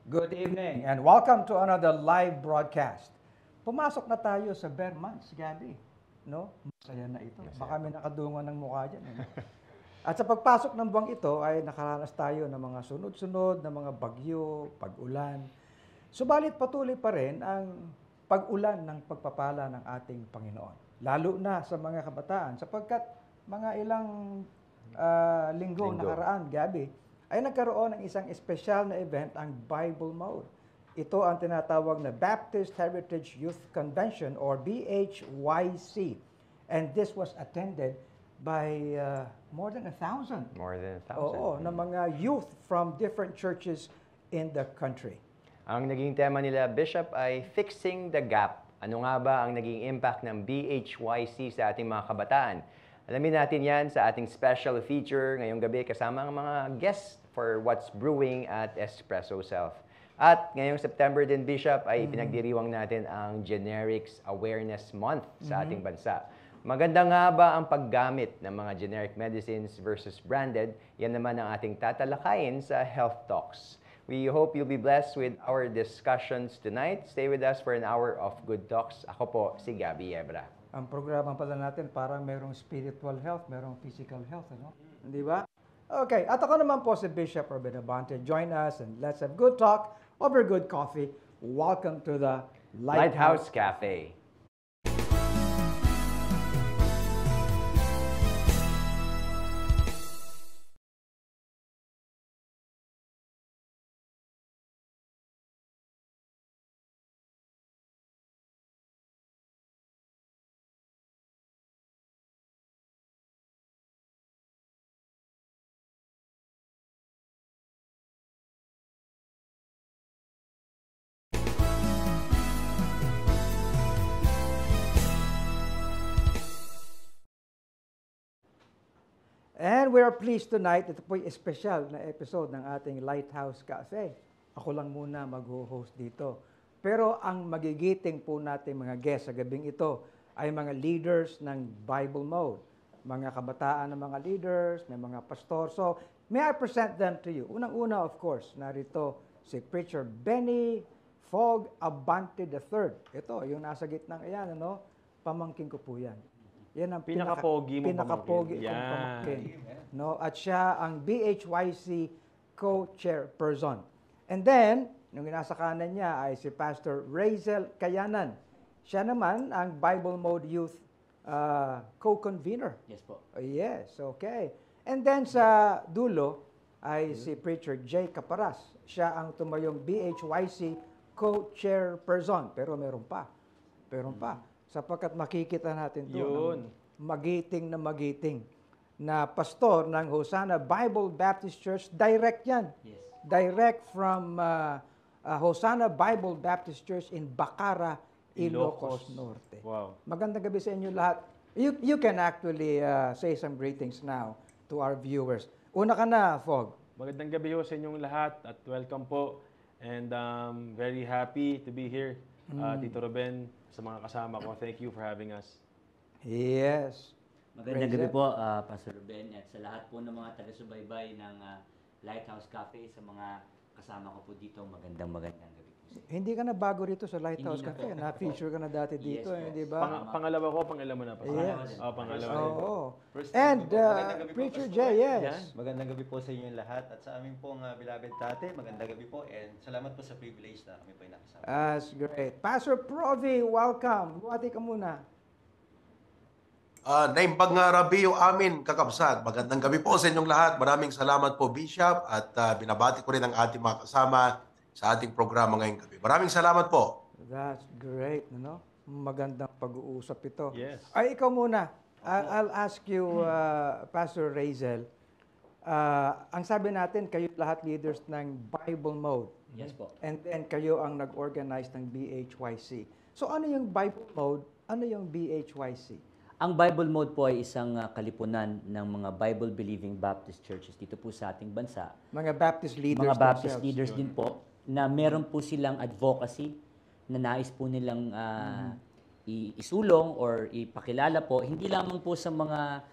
Good evening and welcome to another live broadcast. Pumasok na tayo sa bare months, Gabi. No? Masaya na ito. Baka may nakadungo ng mukha dyan. At sa pagpasok ng buwang ito ay nakaranas tayo ng mga sunod-sunod na mga bagyo, pag-ulan. Subalit patuloy pa rin ang pag-ulan ng pagpapala ng ating Panginoon. Lalo na sa mga kabataan sapagkat mga ilang linggo nakaraan, Gabi, ay nagkaroon ng isang espesyal na event ang Bible Mode. Ito ang tinatawag na Baptist Heritage Youth Convention or BHYC. And this was attended by more than 1,000. More than 1,000. Oo, ng mga youth from different churches in the country. Ang naging tema nila, Bishop, ay Fixing the Gap. Ano nga ba ang naging impact ng BHYC sa ating mga kabataan? Alamin natin yan sa ating special feature ngayong gabi kasama ang mga guests for What's Brewing at Espresso Self. At ngayong September din, Bishop, ay pinagdiriwang natin ang Generics Awareness Month sa ating bansa. Maganda nga ba ang paggamit ng mga generic medicines versus branded? Yan naman ang ating tatalakayin sa Health Talks. We hope you'll be blessed with our discussions tonight. Stay with us for an hour of good talks. Ako po, si Gabby Ebra. Ang programa pala natin parang merong spiritual health, merong physical health, ano? Hindi ba? Okay, at ako naman po si Bishop Ruben Abante. Join us and let's have good talk over good coffee. Welcome to the Lighthouse Cafe. And we are pleased tonight, ito po'y espesyal na episode ng ating Lighthouse Cafe. Ako lang muna mag-host dito. Pero ang magigiting po natin mga guests sa gabing ito ay mga leaders ng Bible Mode. Mga kabataan ng mga leaders, may mga pastor. So, may I present them to you? Unang-una, of course, narito si Preacher Benny Fogg Abante III. Ito, yung nasa gitnang iyan, ano? Pamangkin ko po yan. Yan ang pinaka-pogi mo pinaka-pogi kong pamangkin. No? At siya ang BHYC co-chairperson. And then, yung nasa kanan niya ay si Pastor Razel Kayanan. Siya naman ang Bible Mode Youth co-convener. Yes po. Yes, okay. And then sa dulo ay si Preacher Jay Caparas. Siya ang tumayong BHYC co-chairperson. Pero meron pa. Sapagkat makikita natin doon magiting na pastor ng Hosanna Bible Baptist Church. Direct yan. Yes. Direct from Hosanna Bible Baptist Church in Bacara, Ilocos Norte. Wow. Magandang gabi sa inyo lahat. You can actually say some greetings now to our viewers. Una ka na, Fogg. Magandang gabi ho sa inyong lahat at welcome po. And very happy to be here, Tito Ruben, sa mga kasama ko. Thank you for having us. Yes. Magandang gabi po, Pastor Ruben, at sa lahat po ng mga taga-subaybay ng Lighthouse Cafe, sa mga kasama ko po dito, magandang gabi po sa inyo. Hindi ka na bago rito sa Lighthouse Hindi na Cafe. po. Na-feature ka na dati dito, Yes, di ba? Pangalawa ko, pangalawa mo na. Yes. Pangalawa. Oo. First And magandang gabi po, Preacher Pastor Jay, Ruben. yes. Magandang gabi po sa inyong lahat at sa aming pong beloved tate. Magandang gabi po and salamat po sa privilege na kami po ay nakasama. That's great. Pastor Provi, welcome. Buwati ka muna. Naimbag nga rabi yung amin kakabsat. Magandang gabi po sa inyong lahat. Maraming salamat po, Bishop, at binabati ko rin ang ating mga kasama sa ating programa ngayong gabi. Maraming salamat po. That's great, no? Magandang pag-uusap ito. Yes. Ay, ikaw muna. I'll ask you, Pastor Razel. Ang sabi natin, kayo lahat leaders ng Bible Mode. Yes po. And then kayo ang nag-organize ng BHYC. So ano yung Bible Mode? Ano yung BHYC? Ang Bible Mode po ay isang kalipunan ng mga Bible-believing Baptist churches dito po sa ating bansa. Mga Baptist leaders Mga Baptist themselves. leaders din po na meron po silang advocacy na nais po nilang isulong or ipakilala po, hindi lamang po sa mga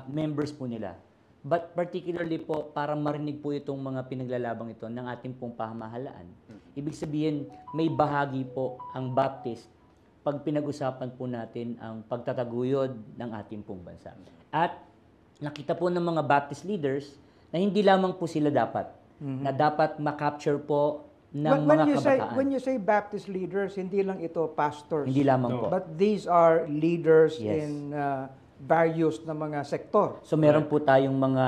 members po nila, but particularly po para marinig po itong mga pinaglalabang ito ng ating pong pamahalaan. Ibig sabihin, may bahagi po ang Baptist pag pinag-usapan po natin ang pagtataguyod ng ating pong bansa. At nakita po ng mga Baptist leaders na hindi lamang po sila dapat, na dapat ma-capture po ng mga kabataan. When you say Baptist leaders, hindi lang ito pastors. Hindi lamang po. But these are leaders Yes. in various na mga sektor. So meron po tayong mga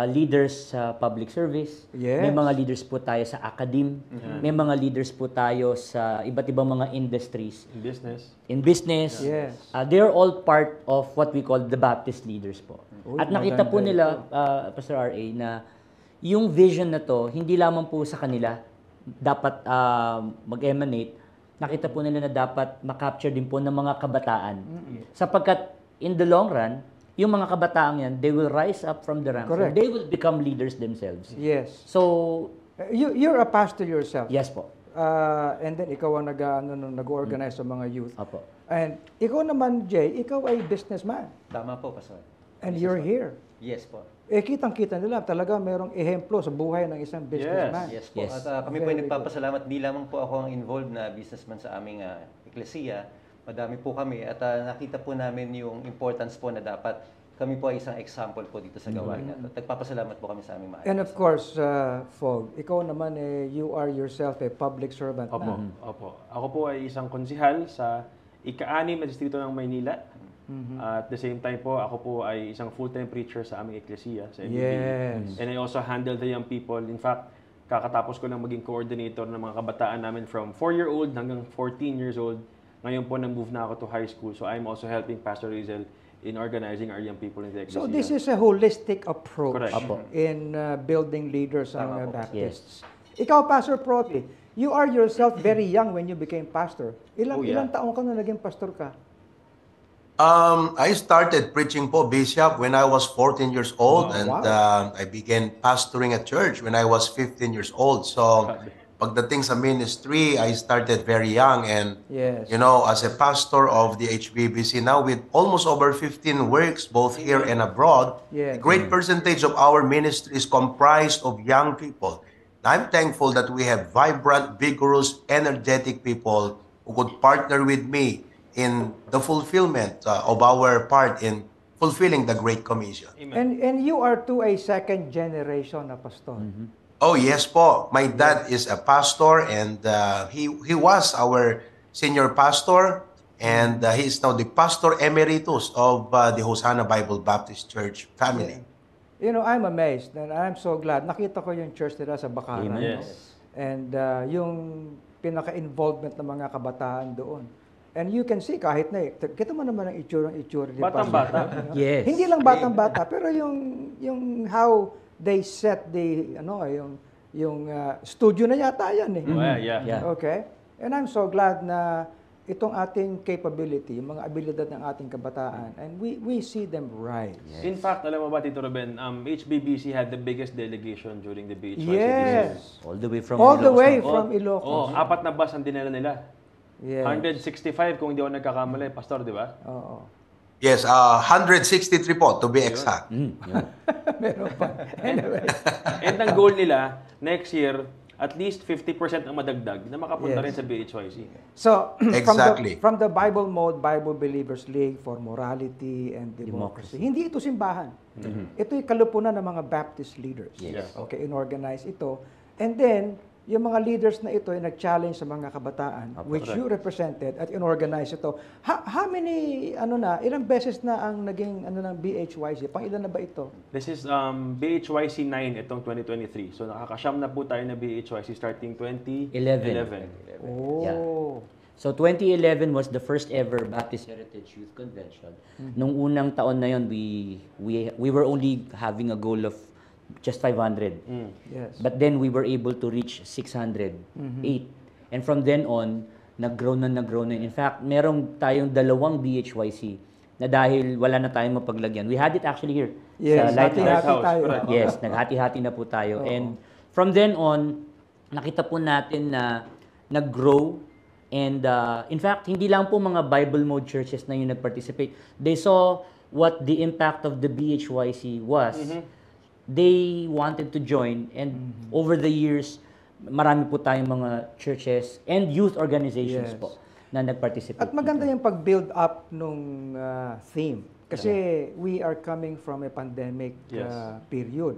leaders sa public service, Yes. may mga leaders po tayo sa academe, may mga leaders po tayo sa iba't ibang mga industries, In business. in business. Yes. They're all part of what we call the Baptist leaders po. Uy, At nakita po maganda nila, Pastor R.A., na yung vision na to, hindi lamang po sa kanila dapat mag-emanate, nakita po nila na dapat makapture din po ng mga kabataan. Sapagkat in the long run, yung mga kabataan yan, they will rise up from the ranks. Correct. And they will become leaders themselves. Yes. So, You're a pastor yourself. yes po. And then ikaw ang nag-organize sa mga youth. Opo. And ikaw naman, Jay, ikaw ay businessman. Tama po, Pastor. And you're here. Yes po. Kitang-kita nila talaga merong ehemplo sa buhay ng isang businessman. Yes po. Yes. At kami po ay Very nagpapasalamat. Di lamang po ako ang involved na businessman sa aming eklesiya. Madami po kami at nakita po namin yung importance po na dapat kami po ay isang example po dito sa gawain. At nagpapasalamat po kami sa aming mga And of course, Fog, ikaw naman you are yourself a public servant Opo, na. opo. Ako po ay isang konsihal sa ika-6 na distrito ng Maynila. At the same time po, ako po ay isang full-time preacher sa aming eklesiya, sa MBB. Yes. And I also handle the young people. In fact, kakatapos ko lang maging coordinator ng mga kabataan namin from 4-year-old hanggang 14 years old. Ngayon po, nag-move na ako to high school. So I'm also helping Pastor Rizel in organizing our young people in the ecclesia. So this is a holistic approach Correct. Apo. in building leaders sa mga Tama po. Baptists. Ikaw, Pastor Profi, you are yourself very young when you became pastor. Oh, yeah. Ilang taon ka na naging pastor ka? I started preaching po, Bishop, when I was 14 years old. Oh, And wow. I began pastoring a church when I was 15 years old. So, pagdating sa ministry, I started very young. And, Yes. you know, as a pastor of the HBBC now, with almost over 15 works, both here and abroad, Yes. a great percentage of our ministry is comprised of young people. I'm thankful that we have vibrant, vigorous, energetic people who could partner with me in the fulfillment of our part in fulfilling the Great Commission. And you are to a second generation na pastor. Oh, yes po. My dad is a pastor and he was our senior pastor and he is now the pastor emeritus of the Hosanna Bible Baptist Church family. You know, I'm amazed and I'm so glad. Nakita ko yung church nila sa Bakaran. Amen. no? And yung pinaka-involvement ng mga kabataan doon. And you can see, kahit na, kita mo naman ang itsura ni Batang-bata. Pastor. Yes. Hindi lang batang-bata, pero yung how they set the, yung studio na yata yan eh. Oh, yeah. Yeah. Okay? And I'm so glad na itong ating capability, yung mga abilidad ng ating kabataan, and we see them rise. In fact, alam mo ba, Tito Ruben, HBBC had the biggest delegation during the BHYC. Yes. All the way from All the Ilocos. way Oh, from Ilocos. 4 na bus ang dinala nila. Yes. 165 kung hindi ako nagkakamali, Pastor, di ba? Oo. Yes, 163 po to be exact. Yun. Meron pa. Anyway. And ang goal nila, next year, at least 50% ang madagdag na makapunta Yes. rin sa BHYC. So, Exactly. from the Bible Mode, Bible Believers League for Morality and Democracy. Hindi ito simbahan. Ito'y kalupunan ng mga Baptist leaders. Yes. Okay, inorganize ito. And then, yung mga leaders na ito ay nag-challenge sa mga kabataan, which you represented at inorganize ito. How many, ilang beses na ang naging, ng BHYC? Pang ilan na ba ito? This is BHYC 9 itong 2023. So nakakasyam na po tayo na BHYC starting 2011. 11. Oh. Yeah. So 2011 was the first ever Baptist Heritage Youth Convention. Nung unang taon na yon, we were only having a goal of just 500. Yes. But then we were able to reach 608. And from then on, nag-grow na. In fact, merong tayong 2 BHYC na dahil wala na tayong mapaglagyan. We had it actually here Yes, sa Lighthouse. hati-hati tayo. Correct. Yes, naghati-hati na po tayo. And from then on, nakita po natin na nag-grow. And in fact, hindi lang po mga Bible Mode churches na yung nag-participate. They saw what the impact of the BHYC was they wanted to join, and over the years, marami po tayong mga churches and youth organizations Yes. po na nag-participate. At maganda dito. yung pag-build up nung theme. Kasi we are coming from a pandemic Yes. period.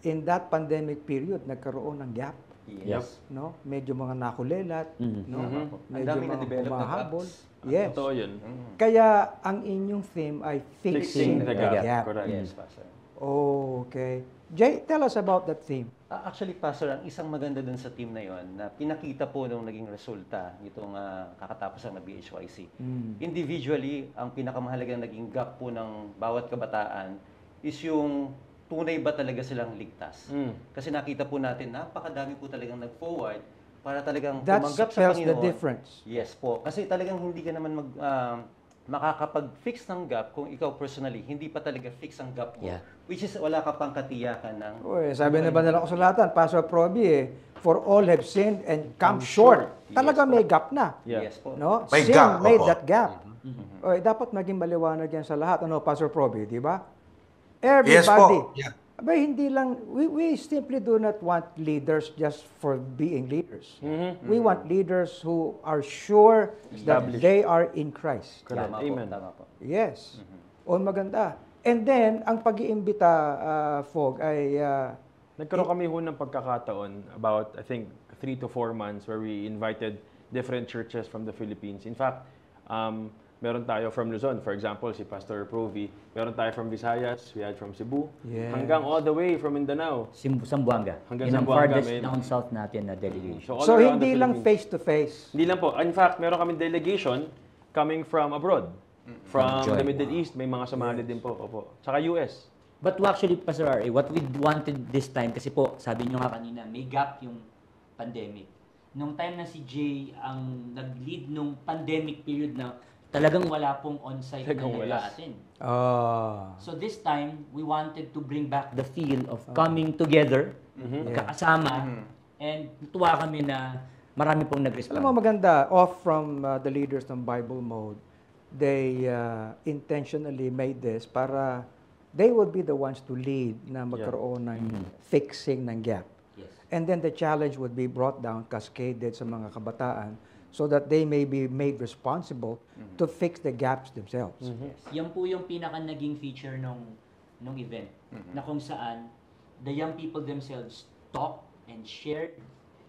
In that pandemic period, nagkaroon ng gap. Yes. No? Medyo mga nakulelat. No? Ang Medyo dami mga na-develop na humahabol. gaps. Yes. Totoo yun. Kaya ang inyong theme ay fixing, Fixing the gap. Correct. Yes, Pastor. Oh, okay. Jay, tell us about that theme. Actually, Pastor, ang isang maganda dun sa team na yon na pinakita po nung naging resulta itong kakatapos na BHYC. Individually, ang pinakamahalagang naging gap po ng bawat kabataan is yung tunay ba talaga silang ligtas. Kasi nakita po natin, napakadami po talagang nag-forward para talagang That tumanggap sa spells the Panginoon. difference. Yes po. Kasi talagang hindi ka naman makakapag-fix ng gap kung ikaw personally, hindi pa talaga fix ang gap mo. Yeah. Which is wala ka pang katiyakan ng... Uy, sabi na ba nila kasulatan, Pastor Proby, for all have sinned and come short. Talaga may gap na. Yeah. Yes po. No? May Sin gap, made opo. that gap. Oy, dapat maging maliwanag yan sa lahat. Ano, Pastor Proby, di ba? Everybody. Yes po. Yeah. Abay, hindi lang, we simply do not want leaders just for being leaders. We want leaders who are sure that Established. they are in Christ. Correct. Tama Amen. po, tama po. Yes. O maganda. And then, ang pag-iimbita, Fog, ay Nagkaroon kami ho ng pagkakataon about, I think, 3 to 4 months where we invited different churches from the Philippines. In fact, meron tayo from Luzon, for example, si Pastor Provi. Meron tayo from Visayas, we had from Cebu. Yes. Hanggang all the way from Mindanao. Zamboanga. Hanggang Yun ang Zamboanga, farthest may- down south natin na delegation. all so around the hindi lang Philippines. face-to-face. Hindi lang po. In fact, meron kami delegation coming from abroad. From Joy. the Middle East, may mga sumali din po. Opo. Tsaka US. But actually, Pastor R.A., what we wanted this time, kasi po, sabi nyo nga kanina, may gap yung pandemic. Nung time na si Jay ang nag-lead nung pandemic period na talagang wala pong on-site Talagang na wala. atin. Ah. So this time, we wanted to bring back the feel of coming together, magkakasama, and tuwa kami na marami pong nag-respond. Alam mo maganda, off from the leaders ng Bible Mode, they intentionally made this para they would be the ones to lead na magkaroon ng fixing ng gap. Yes. And then the challenge would be brought down, cascaded sa mga kabataan so that they may be made responsible to fix the gaps themselves. Yan po yung pinaka naging feature nung event na kung saan the young people themselves talk and shared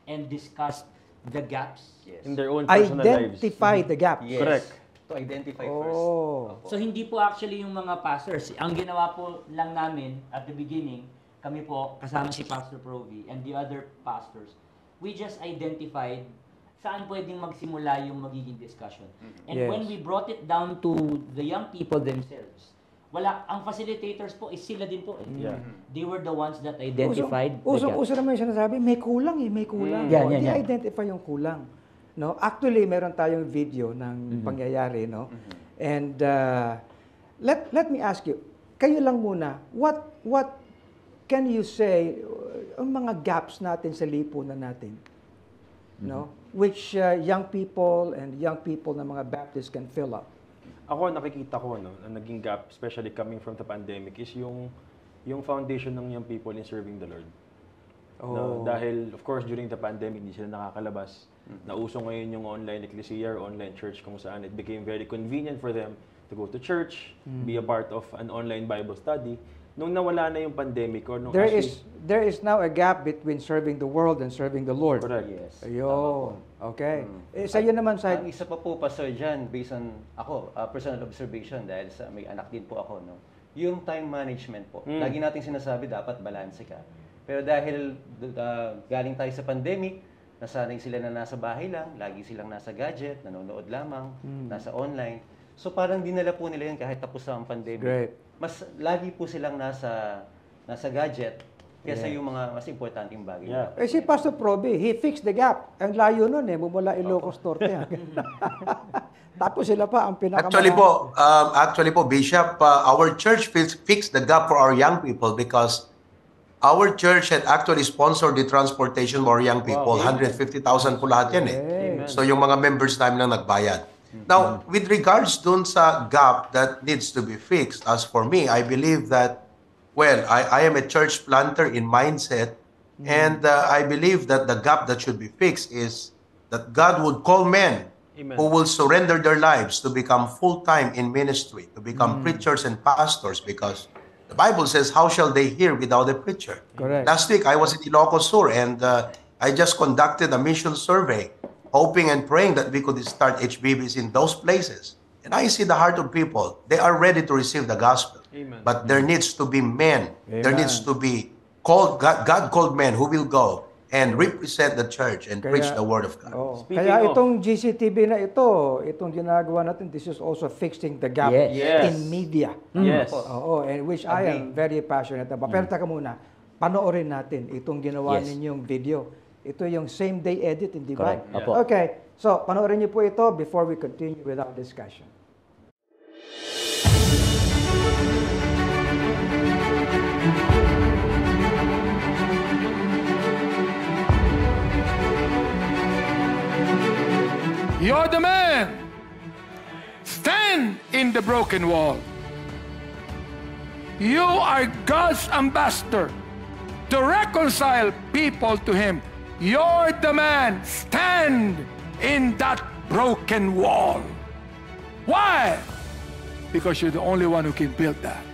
and discussed the gaps. Yes. In their own personal lives. Identify the gaps. Yes. Correct. To identify Oh. first. Opo. So hindi po actually yung mga pastors. Ang ginawa po lang namin at the beginning, kami po kasama si Pastor Provi and the other pastors, we just identified saan pwedeng magsimula yung magiging discussion. And Yes. when we brought it down to the young people themselves, ang facilitators po is sila din po. Yeah. They were the ones that identified the gap. Uso naman yung sinasabi, may kulang may kulang. Yan, O, yan, yan. i-identify yung kulang. No? Actually, meron tayong video ng pangyayari, no? And let me ask you, kayo lang muna, what can you say ang mga gaps natin sa lipunan natin? No? Which young people and young people na mga Baptists can fill up. Ako, nakikita ko, no, na naging gap, especially coming from the pandemic, is yung foundation ng young people in serving the Lord. No, dahil, of course, during the pandemic, hindi sila nakakalabas. Nauso ngayon yung online ecclesia or online church kung saan it became very convenient for them to go to church, be a part of an online Bible study. Nung nawala na yung pandemic or nung There is now a gap between serving the world and serving the Lord. Correct. Yes. Ayun. Okay. Sa iyo naman, Ang Side. isa pa po, Pastor Jan, based on ako, personal observation, dahil sa may anak din po ako, no? Yung time management po. Lagi nating sinasabi, dapat balanse ka. Pero dahil galing tayo sa pandemic, nasanay sila na nasa bahay lang, lagi silang nasa gadget, nanonood lamang, nasa online. So parang dinala po nila yun kahit tapos na ang pandemic. Great. Mas lagi po silang nasa gadget kaysa yung mga mas importanteng bagay. Yeah. Eh si Pastor Proby, he fixed the gap. Ang layo nun mumula Ilocos Norte. Tapos sila pa ang pinaka Actually po, Bishop, our church fixed the gap for our young people because our church had actually sponsored the transportation for our young people. 150,000 po lahat yan eh. So yung mga members namin lang nagbayad. Now, with regards dun sa gap that needs to be fixed, as for me, I believe that Well, I am a church planter in mindset, and I believe that the gap that should be fixed is that God would call men Amen. who will surrender their lives to become full-time in ministry, to become preachers and pastors, because the Bible says, how shall they hear without a preacher? Correct. Last week, I was in Ilocos Sur, and I just conducted a mission survey, hoping and praying that we could start HBBs in those places. And I see the heart of people. They are ready to receive the gospel. Amen. But there needs to be men. There Amen. needs to be God called men who will go and represent the church and preach the word of God. Oh. Speaking Kaya of- itong GCTV na ito, itong ginagawa natin, this is also fixing the gap Yes. in media. Yes. Oo, and which I am very passionate about. Pero taka muna, panoorin natin itong ginawa Yes. ninyong video. Ito yung same day edit, hindi ba? Correct. Apo. Okay, so panoorin niyo po ito before we continue with our discussion. You're the man. Stand in the broken wall. You are God's ambassador to reconcile people to Him. You're the man. Stand in that broken wall. Why? Because you're the only one who can build that.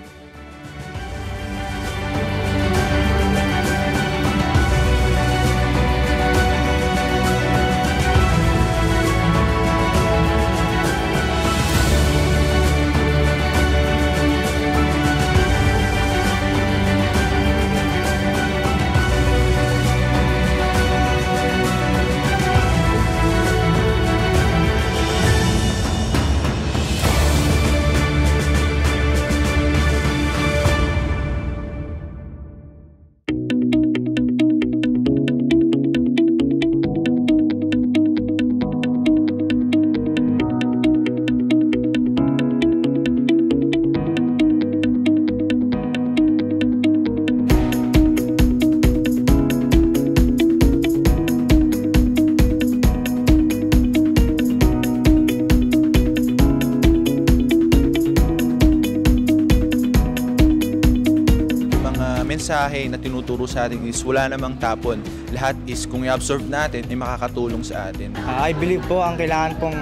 mensahe na tinuturo sa atin is wala namang tapon. Lahat is kung i-absorb natin, ay makakatulong sa atin. I believe po ang kailangan pong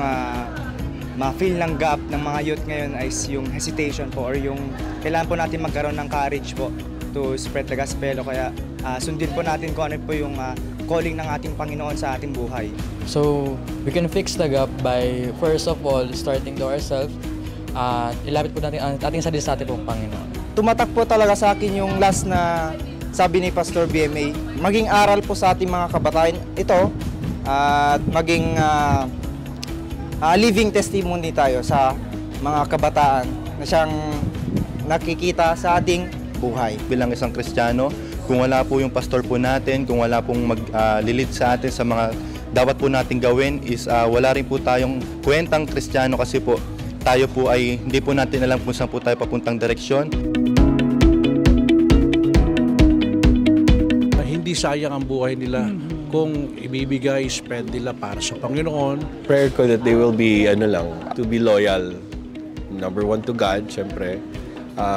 ma-feel ng gap ng mga youth ngayon is yung hesitation po or yung kailangan po natin magkaroon ng courage po to spread the gospel o kaya sundin po natin kung ano po yung calling ng ating Panginoon sa ating buhay. So, we can fix the gap by first of all starting to ourselves at ilapit po natin ang ating sarili sa ating pong Panginoon. Tumatak po talaga sa akin yung last na sabi ni Pastor BMA, maging aral po sa ating mga kabataan ito at maging living testimony tayo sa mga kabataan na siyang nakikita sa ating buhay. Bilang isang Kristiyano, kung wala po yung pastor po natin, kung wala pong mag-lead sa atin sa mga dapat po natin gawin is wala rin po tayong kwentang Kristiyano kasi po tayo po ay hindi po natin alam kung saan po tayo papuntang direksyon. Hindi sayang ang buhay nila kung ibibigay, spend nila para sa Panginoon. Prayer ko that they will be, to be loyal. Number one to God, syempre.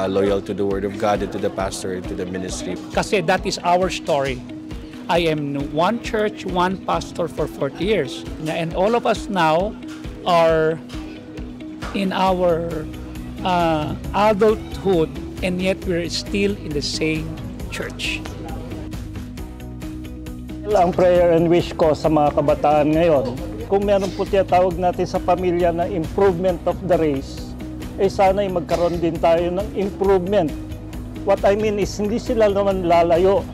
Loyal to the Word of God and to the pastor and to the ministry. Kasi that is our story. I am one church, one pastor for 40 years. And all of us now are in our adulthood and yet we're still in the same church. Ang prayer and wish ko sa mga kabataan ngayon, kung meron po tinatawag natin sa pamilya na improvement of the race, sana'y magkaroon din tayo ng improvement. What I mean is, hindi sila naman lalayo.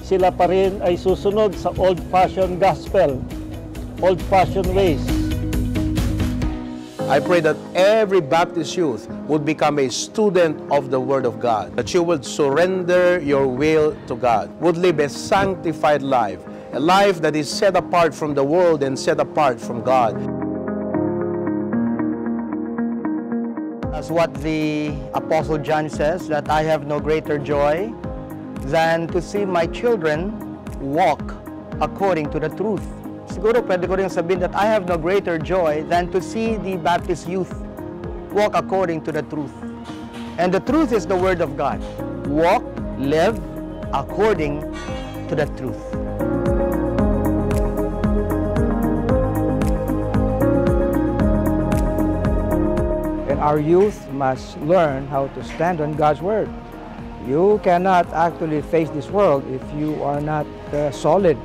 Sila pa rin ay susunod sa old-fashioned gospel, old-fashioned ways. I pray that every Baptist youth would become a student of the Word of God, that you would surrender your will to God, would live a sanctified life, a life that is set apart from the world and set apart from God. As what the Apostle John says, that I have no greater joy than to see my children walk according to the truth. Siguro pwede ko rin sabihin that I have no greater joy than to see the Baptist youth walk according to the truth. And the truth is the Word of God. walk, live according to the truth. And our youth must learn how to stand on God's word. You cannot actually face this world if you are not solid,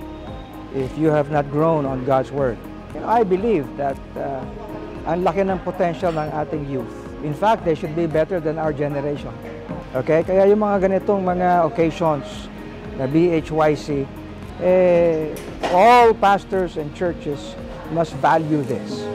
if you have not grown on God's word. You know, I believe that ang laki ng potential ng ating youth. In fact, they should be better than our generation. Okay? Kaya yung mga ganitong mga occasions na BHYC, all pastors and churches must value this.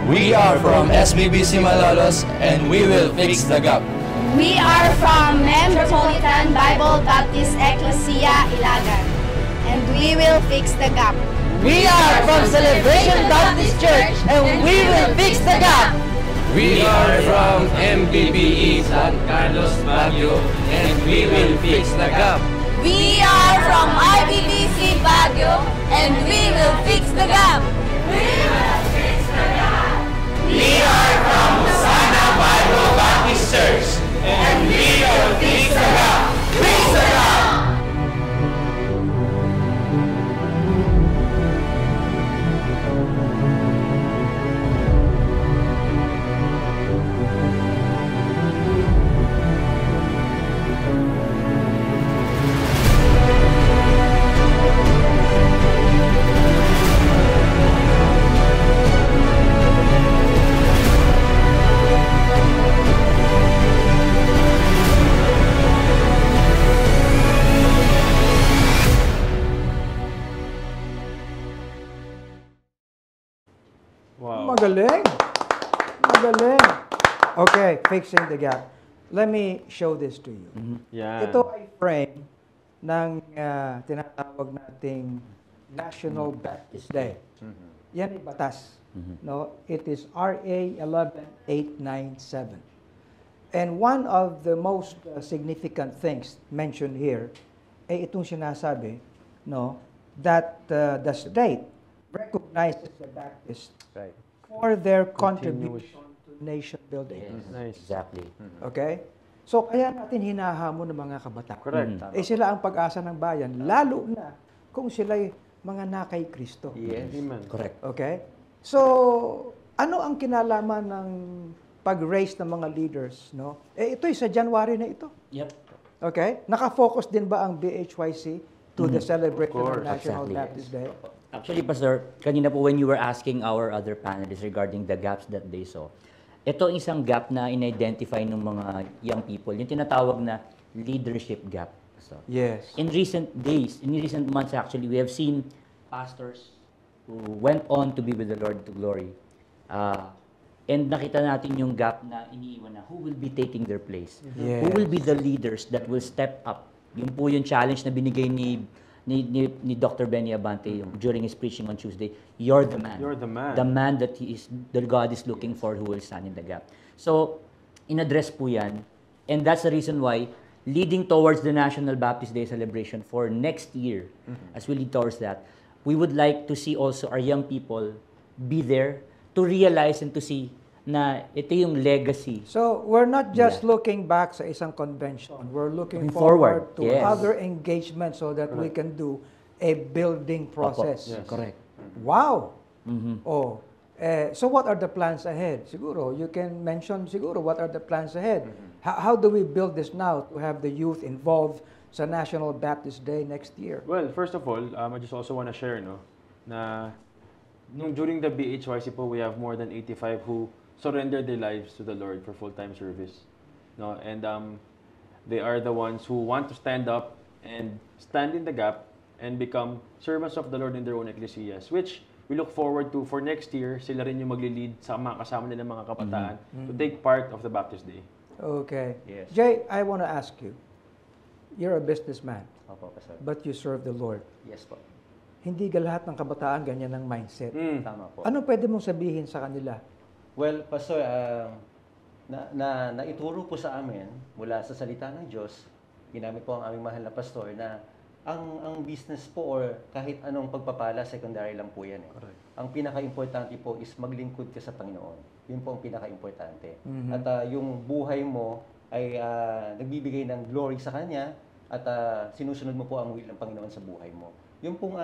We are from SBBC Malolos and we will fix the gap. We are from Metropolitan Bible Baptist Ecclesia, Ilagan, and we will fix the gap. We are from Celebration Baptist Church and we will fix the gap. We are from MBBE San Carlos Baguio and we will fix the gap. We are from IBBC Baguio and we will fix the gap. We will fix the gap. We are from Hosanna Bible Baptist Church and we will fix the gap. Fix the gap. Magaling. Magaling. Okay, fixing the gap. Let me show this to you. Yeah. Ito ay frame ng tinatawag nating National Baptist Day. Yan ay batas. No, it is RA 11897. And one of the most significant things mentioned here ay itong sinasabi, no, that the state recognizes the Baptists for their contribution to nation building. Nice. Exactly. Okay? So, kaya natin hinahamon ng mga kabataan. Correct. Sila ang pag-asa ng bayan, lalo na kung sila'y mga nakay Kristo. Yes. Amen. Correct. Okay? So, ano ang kinalaman ng pag-raise ng mga leaders, no? Ito'y sa January na ito. Yep. Okay? Naka-focus din ba ang BHYC to the celebration of course. National Exactly. Baptist Day? Actually, Pastor, kanina po when you were asking our other panelists regarding the gaps that they saw, ito ang isang gap na in-identify ng mga young people, yung tinatawag na leadership gap. So, Yes. in recent days, in recent months actually, we have seen pastors who went on to be with the Lord to glory. And nakita natin yung gap na iniiwan na who will be taking their place. Yes. Who will be the leaders that will step up. Yun po yung challenge na binigay ni Dr. Benny Abante during his preaching on Tuesday. You're the man. You're the man. The man that God is looking for who will stand in the gap. So, in-address po yan. And that's the reason why leading towards the National Baptist Day celebration for next year, as we lead towards that, we would like to see also our young people be there to realize and to see na ito yung legacy. So, we're not just looking back sa isang convention. We're looking Looking forward forward, to yes. other engagements so that we can do a building process. Opo. Yes. Correct. Wow! Oh, so what are the plans ahead? Siguro, you can mention siguro what are the plans ahead. How do we build this now to have the youth involved sa National Baptist Day next year? Well, first of all, I just also want to share, no, na during the BHYC po, we have more than 85 who surrendered their lives to the Lord for full-time service. No, and they are the ones who want to stand up and stand in the gap and become servants of the Lord in their own ecclesias, which we look forward to for next year. Sila rin yung magli-lead sa mga kasama nila mga kabataan to take part of the Baptist Day. Okay. Yes. Jay, I want to ask you. You're a businessman, Opo, Pastor. but you serve the Lord. Yes po. Hindi ka lahat ng kabataan ganyan ang mindset. Tama po. Ano pwede mong sabihin sa kanila Well, Pastor, naituro po sa amin mula sa salita ng Diyos, ginamit po ang aming mahal na pastor na ang business po or kahit anong pagpapala, secondary lang po yan. Ang pinaka-importante po is maglingkod ka sa Panginoon. Yun po ang pinaka-importante. At yung buhay mo ay nagbibigay ng glory sa Kanya at sinusunod mo po ang will ng Panginoon sa buhay mo. Yung pong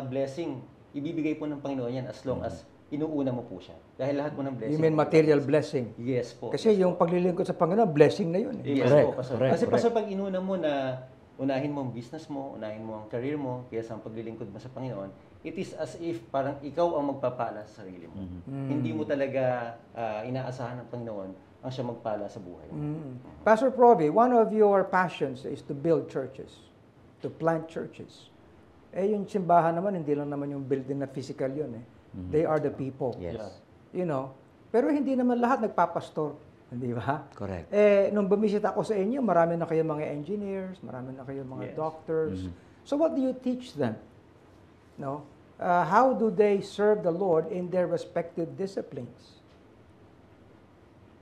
blessing, ibibigay po ng Panginoon yan as long as inuuna mo po siya. Dahil lahat po ng blessing. You mean material blessing? Yes po. Kasi yung paglilingkod sa Panginoon, blessing na yun. Yes po, Pastor. Kasi Pastor, pag inuna mo na unahin mo ang business mo, unahin mo ang career mo, kaysa ang paglilingkod mo sa Panginoon, it is as if parang ikaw ang magpapala sa sarili mo. Hindi mo talaga inaasahan ng Panginoon ang siya magpala sa buhay mo. Pastor Provi, one of your passions is to build churches, to plant churches. Yung simbahan naman, hindi lang naman yung building na physical yun They are the people. Yes. You know, pero hindi naman lahat nagpapastor. Hindi ba? Correct. Nung bumisita ako sa inyo, marami na kayo mga engineers, marami na kayo mga doctors. So what do you teach them? No? How do they serve the Lord in their respective disciplines?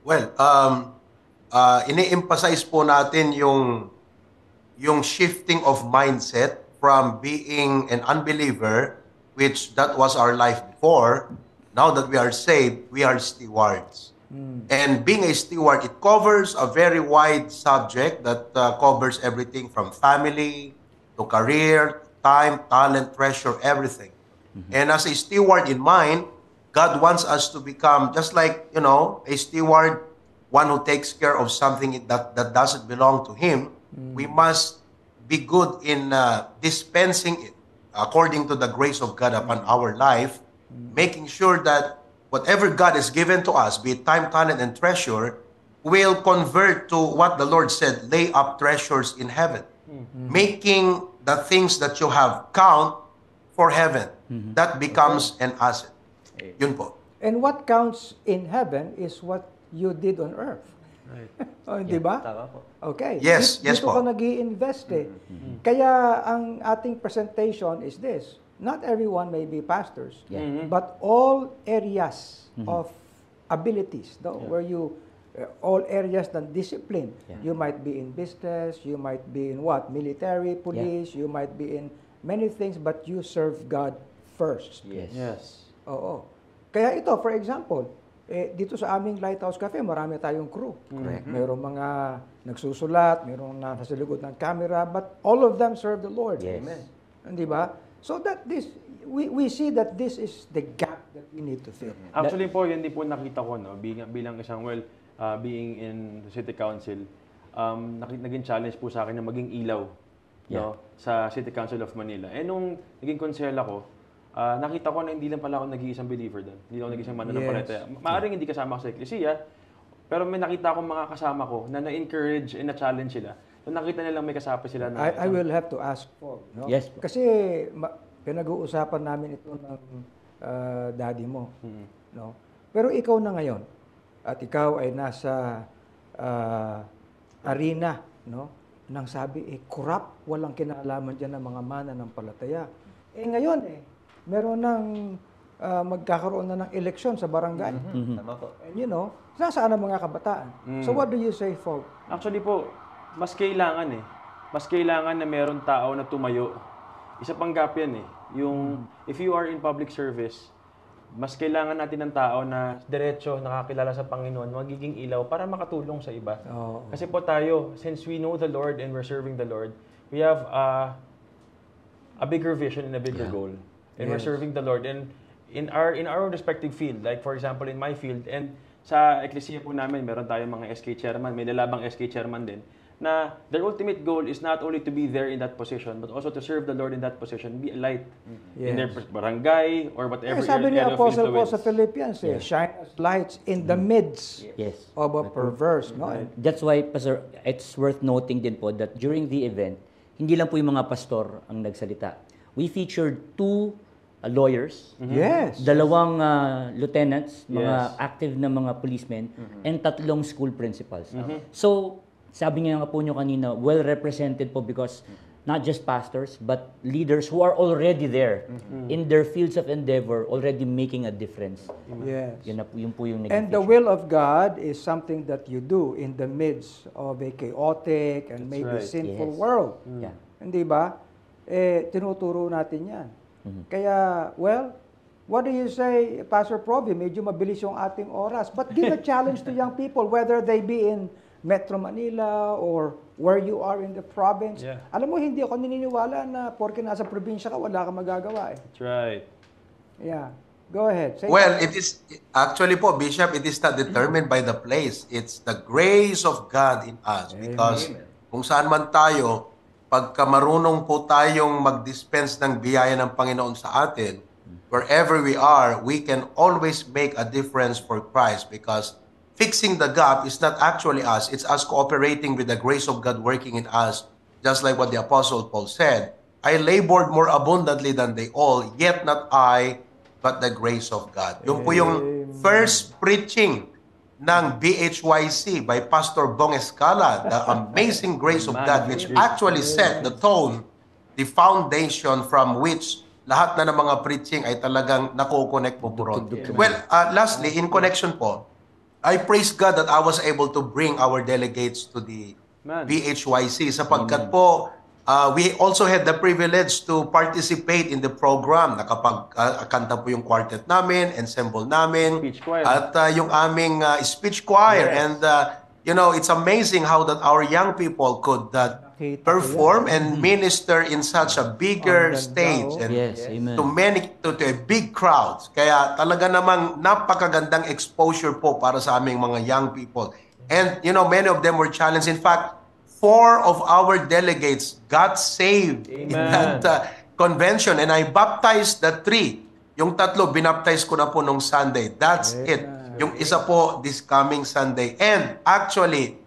Well, ini-emphasize po natin yung shifting of mindset from being an unbeliever, which that was our life before. Now that we are saved, we are stewards. And being a steward, it covers a very wide subject that covers everything from family to career, time, talent, treasure, everything. And as a steward in mind, God wants us to become just like, a steward, one who takes care of something that doesn't belong to him. We must be good in dispensing it according to the grace of God upon our life, making sure that whatever God has given to us, be it time, talent, and treasure, will convert to what the Lord said, lay up treasures in heaven. Making the things that you have count for heaven. That becomes an asset. Yun po. And what counts in heaven is what you did on earth. Right. Di ba? Tama po. Okay. Yes, yes dito po. ka nag-i-invest Kaya ang ating presentation is this. Not everyone may be pastors, but all areas of abilities, where you, all areas ng discipline. You might be in business, you might be in what? Military, police, you might be in many things, but you serve God first. Yes. Oo. Kaya ito, for example, dito sa aming Lighthouse Cafe, marami tayong crew. Correct. Mayroong mga nagsusulat, mayroong nasa likod ng camera, but all of them serve the Lord. Yes. Amen. Di ba? So that we see that this is the gap that we need to fill. Actually po, yun din po nakita ko, bilang isang, being in the City Council, naging challenge po sa akin na maging ilaw sa City Council of Manila. Nung naging konsehal ako, nakita ko na hindi lang pala ako nag-iisang believer doon. Hindi lang ako nag-iisang mananampalataya. Maaring hindi kasama ako sa Ecclesia, pero may nakita akong mga kasama ko na na-encourage and na-challenge sila. So nakita nilang may kasama sila na... I will have to ask for. No? Yes. Kasi pinag-uusapan namin ito ng daddy mo. No? Pero ikaw na ngayon, at ikaw ay nasa arena, no? Nang sabi, corrupt, walang kinalaman dyan ng mga mananampalataya. Ngayon, meron ng magkakaroon na ng eleksyon sa barangay. Tama po. And nasaan ang mga kabataan? So what do you say, Fog? Actually po, mas kailangan Mas kailangan na meron tao na tumayo. Isa pang gap yan Yung, if you are in public service, mas kailangan natin ng tao na diretso, nakakilala sa Panginoon, magiging ilaw para makatulong sa iba. Kasi po tayo, since we know the Lord and we're serving the Lord, we have a bigger vision and a bigger goal. And we're serving the Lord. And in our respective field, like for example, in my field, and sa Ecclesia po namin, meron tayong mga SK chairman, may lalabang SK chairman din, na their ultimate goal is not only to be there in that position, but also to serve the Lord in that position, be a light in their barangay or whatever sabi ni area of Apostle Paul influence. sa Philippians, shine as lights in the midst of a perverse. No? That's why, Pastor, it's worth noting din po that during the event, hindi lang po yung mga pastor ang nagsalita. We featured 2 lawyers, Yes. 2 lieutenants, mga active na mga policemen, and 3 school principals. So, sabi nga po nyo kanina, well represented po because not just pastors, but leaders who are already there in their fields of endeavor, already making a difference. Yes. Yun po yung And the will of God is something that you do in the midst of a chaotic and maybe sinful world. Yeah. Hindi ba? Tinuturo natin yan. Kaya, well, what do you say, Pastor Proby? Medyo mabilis yung ating oras. But give a challenge to young people, whether they be in Metro Manila or where you are in the province. Yeah. Alam mo, hindi ako naniniwala na porke nasa probinsya ka, wala kang magagawa. That's right. Yeah. Go ahead. Say Well, that. it is, actually po, Bishop, it is not determined by the place. It's the grace of God in us. Because kung saan man tayo, pagka marunong po tayong mag-dispense ng biyaya ng Panginoon sa atin, wherever we are, we can always make a difference for Christ, because fixing the gap is not actually us. It's us cooperating with the grace of God working in us, just like what the Apostle Paul said. I labored more abundantly than they all, yet not I, but the grace of God. Yung po yung first preaching ng BHYC by Pastor Bong Escala, the amazing grace of God, which actually set the tone, the foundation from which lahat na ng mga preaching ay talagang nako-connect po ron. Well, lastly, in connection po, I praise God that I was able to bring our delegates to the BHYC sapagkat po, we also had the privilege to participate in the program. Nakapagkanta po yung quartet namin, ensemble namin, at yung aming speech choir. And, you know, it's amazing how that our young people could perform and minister in such a bigger stage and to a big crowds. Kaya talaga namang napakagandang exposure po para sa aming mga young people. And, you know, many of them were challenged. In fact, 4 of our delegates got saved in that convention. And I baptized the 3. Yung 3, binaptize ko na po nung Sunday. That's it. Yung isa po this coming Sunday. And actually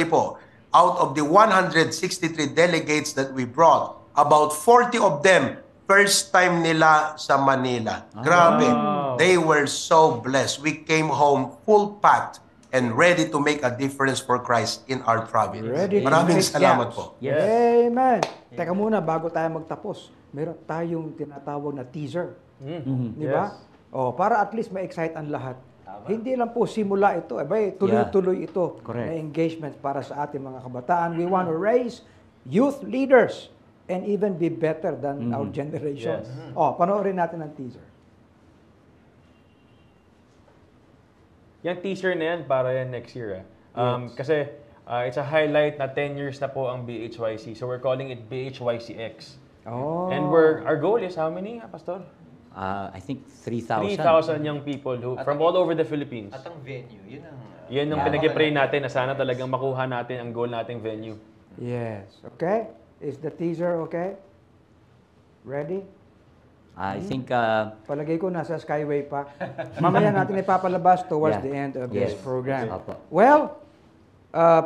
po, out of the 163 delegates that we brought, about 40 of them, first time nila sa Manila. Grabe. They were so blessed. We came home full-packed and ready to make a difference for Christ in our province. Maraming salamat po. Yes. Amen. Teka muna, bago tayo magtapos, meron tayong tinatawag na teaser. Di ba? Oh, para at least ma-excite ang lahat. Hindi lang po simula ito, tuloy-tuloy ito na engagement para sa ating mga kabataan. We want to raise youth leaders and even be better than our generation. Oh, panoorin natin ang teaser. Yung teaser na yan, para yan next year. Kasi it's a highlight na 10 years na po ang BHYC. So we're calling it BHYCX. Oh. And our goal is how many, Pastor? I think 3,000. 3,000 young people who from all over the Philippines. At ang venue, yun ang pinag-pray natin na sana talagang makuha natin ang goal nating venue. Yes. Okay? Is the teaser okay? Ready? I think... Palagay ko nasa Skyway pa. Mamaya natin ipapalabas towards the end of this program. Well,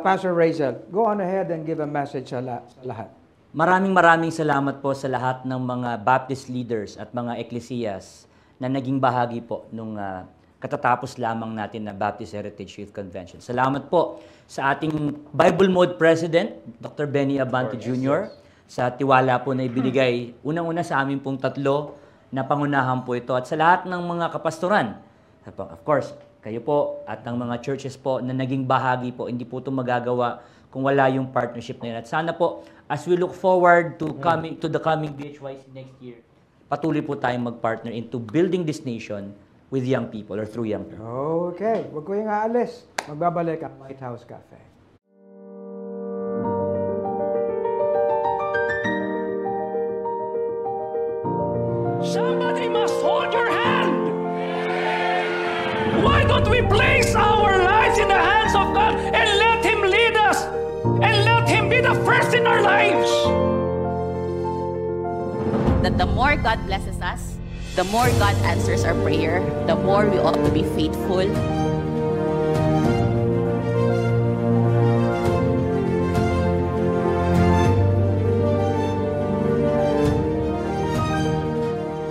Pastor Razel, go on ahead and give a message sa lahat. Maraming salamat po sa lahat ng mga Baptist leaders at mga eklesiyas na naging bahagi po nung katatapos lamang natin na Baptist Heritage Youth Convention. Salamat po sa ating Bible Mode President, Dr. Benny Abante Jr., sa tiwala po na ibinigay unang-una sa amin pong 3 na pangunahan po ito. At sa lahat ng mga kapastoran, of course, kayo po at ng mga churches po na naging bahagi po, hindi po ito magagawa kung wala yung partnership na yun. At sana po, as we look forward to the coming BHYC next year, patuloy po tayong mag-partner into building this nation with young people or through young people. Okay. Huwag ko yung aalis. Magbabalik ang White House Cafe. Somebody must hold your hand. Why don't we place our lives in the hands of God and let Him lead us and let Him be the first in our lives? That the more God blesses us, the more God answers our prayer, the more we ought to be faithful.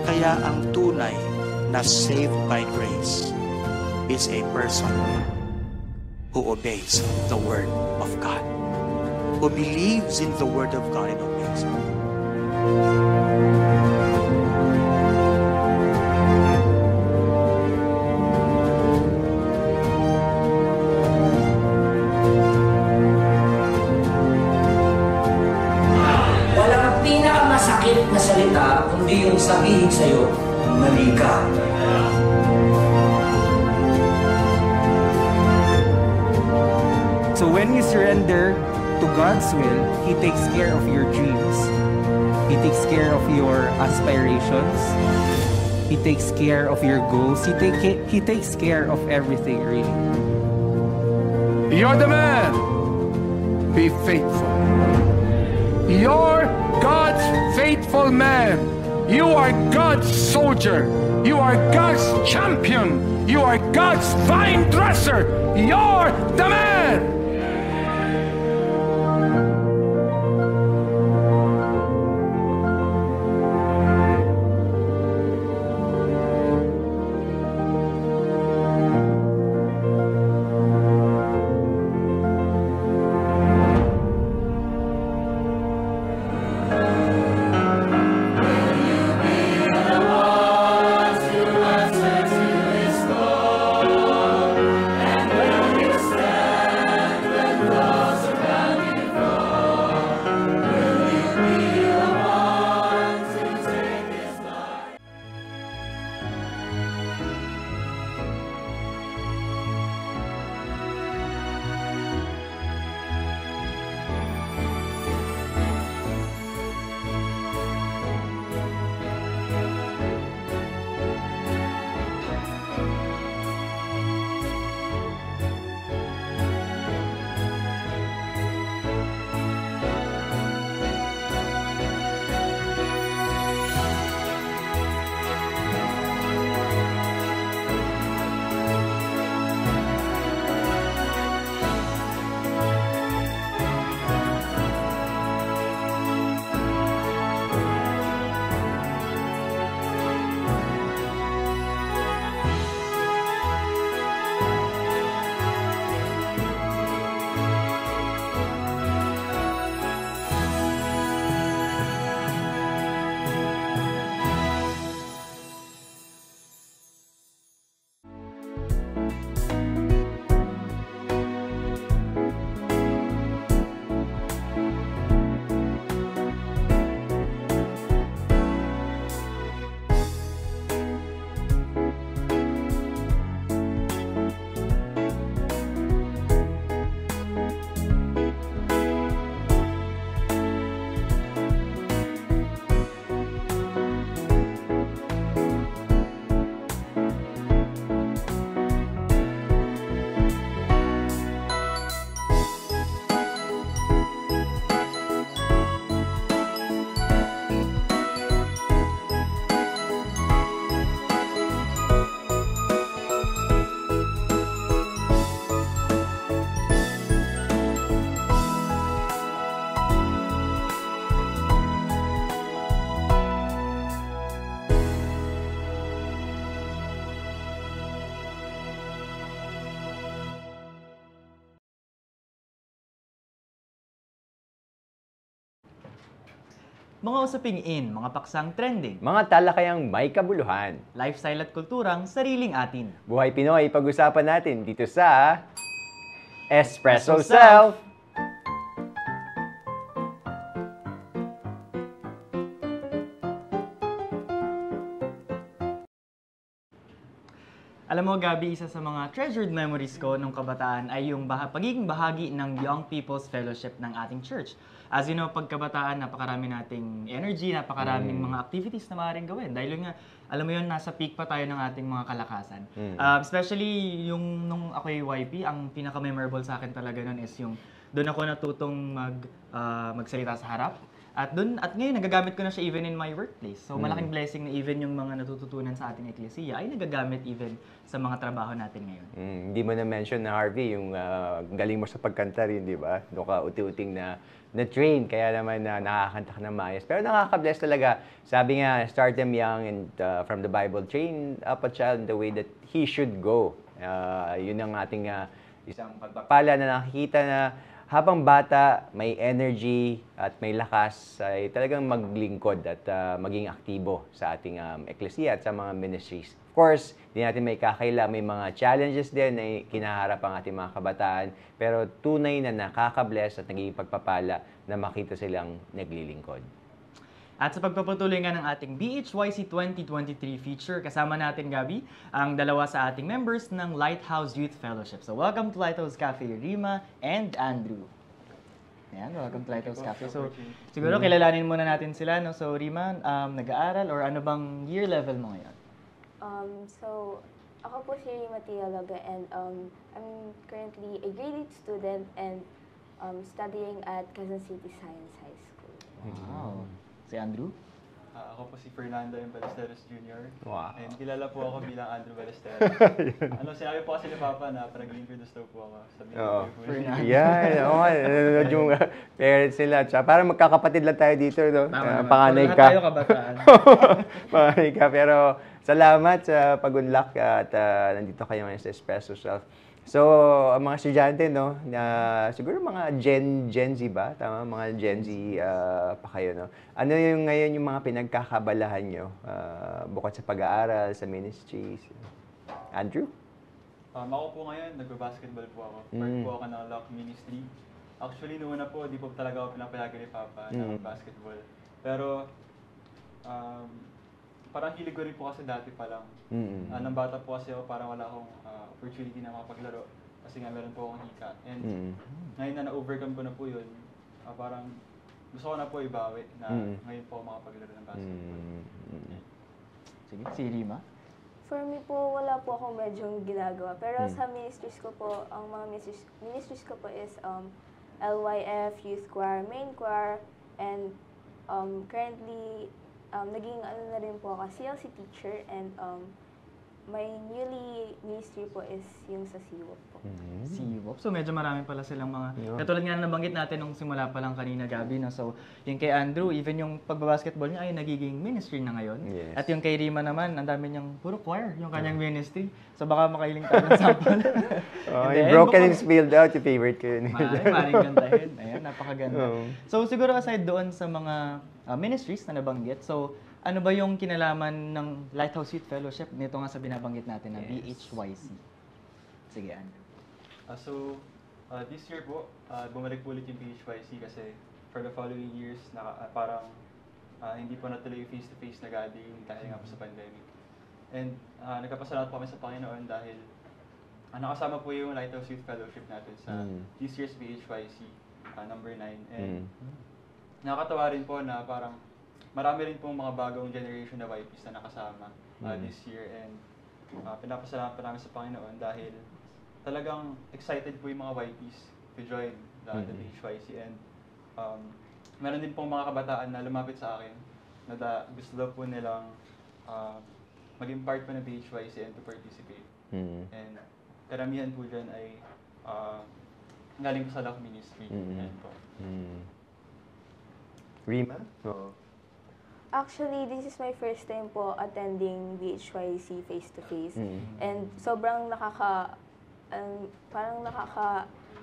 Kaya ang tunay na saved by grace is a person who obeys the Word of God. who believes in the Word of God and obeys it. Walang pinakamasakit na salita kundi yung sabihin sa'yo, mali ka. So when you surrender to God's will, He takes care of your dreams. He takes care of your aspirations. He takes care of your goals. He takes care of everything, really. You're the man. Be faithful. You're God's faithful man. You are God's soldier. You are God's champion. You are God's vine dresser. You're the man. Mga usaping in, mga paksang trending, Mga talakayang may kabuluhan. lifestyle at kulturang sariling atin. Buhay Pinoy, pag-usapan natin dito sa Espresso Self. Alam mo, Gabi, isa sa mga treasured memories ko nung kabataan ay yung pagiging bahagi ng Young People's Fellowship ng ating church. As you know, pagkabataan, napakarami nating energy, napakaraming mga activities na maaaring gawin. Dahil nga, alam mo yun, nasa peak pa tayo ng ating mga kalakasan. Especially yung nung ako'y YP, ang pinaka-memorable sa akin talaga nun is yung doon ako natutong magsalita sa harap. At ngayon, nagagamit ko na siya even in my workplace. So, malaking blessing na even yung mga natututunan sa ating eklesiya ay nagagamit even sa mga trabaho natin ngayon. Hindi mo na-mention na Harvey, yung galing mo sa pagkanta rin, di ba? Doon ka uti-uting na-train, kaya naman nakakanta ka ng maayos. Pero nakaka-bless talaga. Sabi nga, start them young and from the Bible, train up a child in the way that he should go. Yun ang ating isang pagpapala na nakikita na habang bata, may energy at may lakas, ay talagang maglingkod at maging aktibo sa ating eklesiya at sa mga ministries. Of course, hindi natin may kakaila, may mga challenges din na kinaharap ang ating mga kabataan, pero tunay na nakaka-bless at naging pagpapala na makita silang naglilingkod. At sa pagpapatuloy nga ng ating BHYC 2023 feature, kasama natin, Gabi, ang dalawa sa ating members ng Lighthouse Youth Fellowship. So, welcome to Lighthouse Cafe, Rima and Andrew. Ayan, welcome to Lighthouse Cafe. So, siguro kilalanin muna natin sila. No? So, Rima, nag-aaral or ano bang year level mo ngayon? So, ako po si Rima Tialaga and I'm currently a grade 8 student and studying at Quezon City Science High School. Wow. Si Andrew? Ako po si Fernando M. Ballesteros Jr. Wow. And kilala po ako bilang Andrew Ballesteros. Sinabi po kasi ni Papa na nag-introduce daw po ako sa Fernando. Yan, nanonood yung parents nila. Para magkakapatid lang tayo dito, no? Panganay ka. Tayo kabataan. Panganay ka, pero salamat sa pag-unlock at nandito kayo ngayon sa Espresso Self. So, ang mga estudyante, no, siguro mga Gen Z ba? Tama, mga Gen Z pa kayo, no? Ano yung ngayon yung mga pinagkakabalahan nyo bukod sa pag-aaral, sa ministries? Andrew? Ako po ngayon, nagbabasketball po ako. Part po ako ng Lock Ministry. Actually, noon na po, di po talaga ako pinapayagan ni Papa ng basketball. Pero, parang hilig ko rin po kasi dati pa lang. Nang bata po kasi ako, parang wala akong opportunity na makapaglaro. Kasi nga meron po akong hika. And ngayon na na-overcome ko na po yun, parang gusto ko na po ibawi na ngayon po makapaglaro ng basketball. Sige, si Rima? For me po, wala po akong medyong ginagawa. Pero sa ministries ko po, ang mga ministries ko po is LYF, Youth Choir, Main Choir, and currently, naging na rin po ako, CLC teacher, and my newly ministry po is yung sa CWOP po. CWOP. So medyo marami pala silang mga, katulad nga nabanggit natin nung simula pa lang kanina, Gabi, no? So yung kay Andrew, even yung pagbabasketball niya ay nagiging ministry na ngayon. Yes. At yung kay Rima naman, ang dami niyang puro choir, yung kanyang ministry. So baka makailing tayo ng sample. Yung Broken and Spilled Out, yung favorite ko yun. Maring gandahin. Ayan, napakaganda. So siguro aside doon sa mga ministries na nabanggit, so ano ba yung kinalaman ng Lighthouse Youth Fellowship nito nga sa binabanggit natin na BHYC? Sige, Andrew. This year po, bumalik po ulit yung BHYC kasi for the following years, parang hindi po natuloy yung face-to-face na gathering dahil nga po sa pandemic. And nagkapasalamat po kami sa Panginoon dahil nakasama po yung Lighthouse Youth Fellowship natin sa this year's BHYC, number 9. And nakakatawa rin po na parang marami rin pong mga bagong generation na YPs na nakasama this year, and pinapasalamat pa namin sa Panginoon dahil talagang excited po yung mga YPs to join the BHYC, and meron din pong mga kabataan na lumapit sa akin na gusto daw po nilang maging part po ng BHYC and to participate. And karamihan po dyan ay galing po sa Lock Ministry. Rima? Actually, this is my first time po attending BHYC face-to-face. And sobrang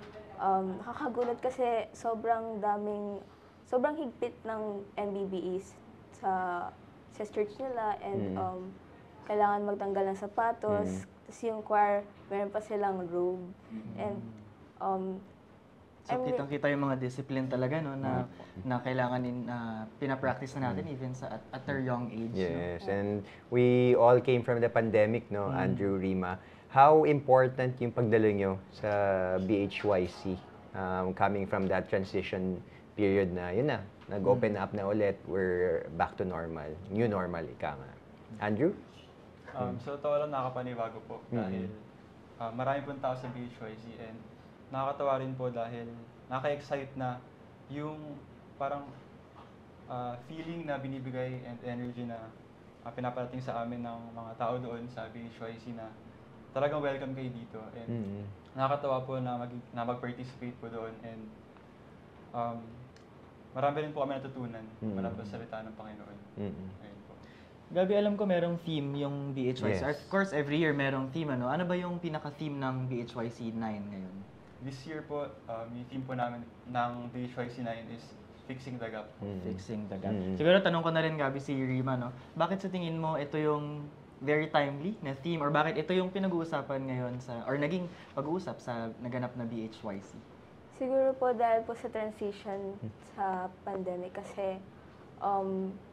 nakakagulat kasi sobrang higpit ng MBBEs sa church nila, and kailangan magtanggal ng sapatos. Tapos yung choir, meron pa silang robe. And so kitang-kita yung mga discipline talaga, no, na kailangan pinapractice na natin even at their young age. Yes, no? And we all came from the pandemic, no, Andrew, Rima. How important yung pagdalo nyo sa BHYC coming from that transition period na, yun na, nag-open up na ulit, we're back to normal, new normal, ika nga. Andrew? So ito lang nakapanibago po dahil marami pong tao sa BHYC, and nakakatawa rin po dahil nakaka-excite na yung parang feeling na binibigay and energy na pinaparating sa amin ng mga tao doon sa BHYC na talagang welcome kayo dito. And nakakatawa po na mag-participate po doon, and marami rin po kami natutunan mula po sa salita ng Panginoon. Ayun po. Gabi, alam ko merong theme yung BHYC. Yes. Of course, every year merong theme. Ano ba yung pinaka-theme ng BHYC 9 ngayon? this year po, yung theme po namin ng BHYC 9 is Fixing the Gap. Fixing the Gap. Siguro tanong ko na rin, Gabi, si Rima, no? Bakit sa tingin mo ito yung very timely na theme or bakit ito yung pinag-uusapan ngayon or naging pag-uusap sa naganap na BHYC? Siguro po dahil po sa transition sa pandemic kasi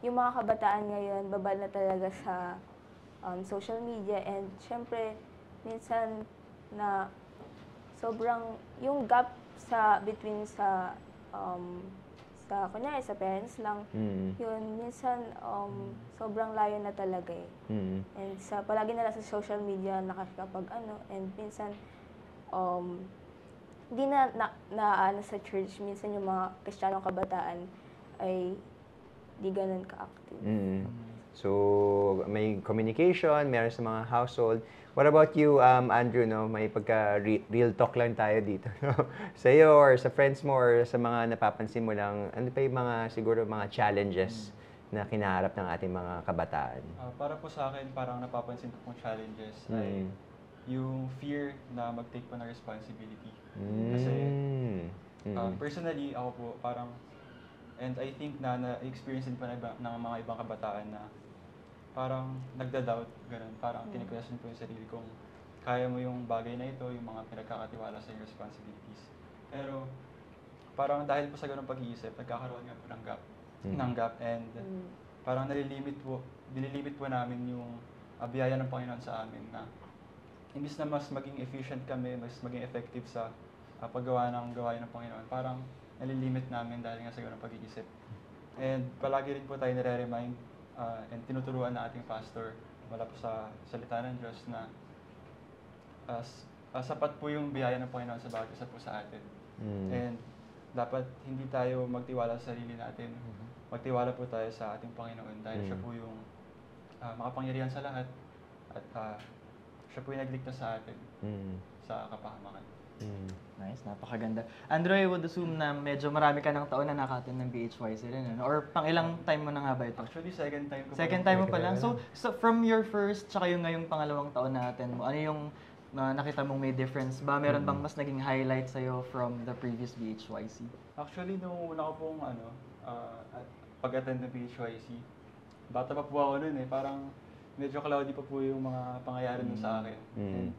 yung mga kabataan ngayon babad na talaga sa social media and syempre minsan na sobrang yung gap between sa kunyari sa parents lang yun minsan sobrang layo na talaga and palagi na lang sa social media nakakapag and minsan hindi na sa church minsan yung mga Kristiyanong kabataan ay di ganun ka-active. So, may communication, meron sa mga household. What about you, Andrew, no? May real talk lang tayo dito, no? Sa iyo or sa friends mo or sa mga napapansin mo lang, ano pa yung siguro mga challenges na kinaharap ng ating mga kabataan? Para po sa akin, parang napapansin ko pong challenges ay yung fear na mag-take po ng responsibility. Kasi personally, ako po parang and I think na-experience din pa ng mga ibang kabataan na parang nagda-doubt, ganun. Parang kini-question po yung sarili kung kaya mo yung bagay na ito, yung mga pinagkakatiwala sa yung responsibilities. Pero parang dahil po sa ganung pag-iisip, nagkakaroon nga po ng gap and parang nililimit po namin yung biyaya ng Panginoon sa amin na imbis na mas maging efficient kami, mas maging effective sa paggawa ng gawain ng Panginoon, parang nalilimit namin dahil nga sa ganung pag-iisip. And palagi rin po tayo nare-remind and tinuturuan na ating pastor wala po sa salita ng Diyos na sapat po yung biyaya ng Panginoon sa bawat isa po sa atin. And dapat hindi tayo magtiwala sa sarili natin. Magtiwala po tayo sa ating Panginoon dahil siya po yung makapangyarihan sa lahat at siya po yung nagligtas sa atin sa kapahamakan. Nice, napakaganda. Andrew, I would assume na medyo marami ka ng taon na nakatin ng BHYC rin, ano? Or pang ilang time mo na nga ba ito? Actually, second time ko. Second time mo pa lang. So from your first tsaka yung ngayong pangalawang taon na natin mo, ano yung nakita mong may difference ba? Meron bang mas naging highlight sa'yo from the previous BHYC? Actually, nung una ko pong pag-attend ng BHYC, bata pa po ako nun parang medyo cloudy pa po yung mga pangyayari nun sa akin. And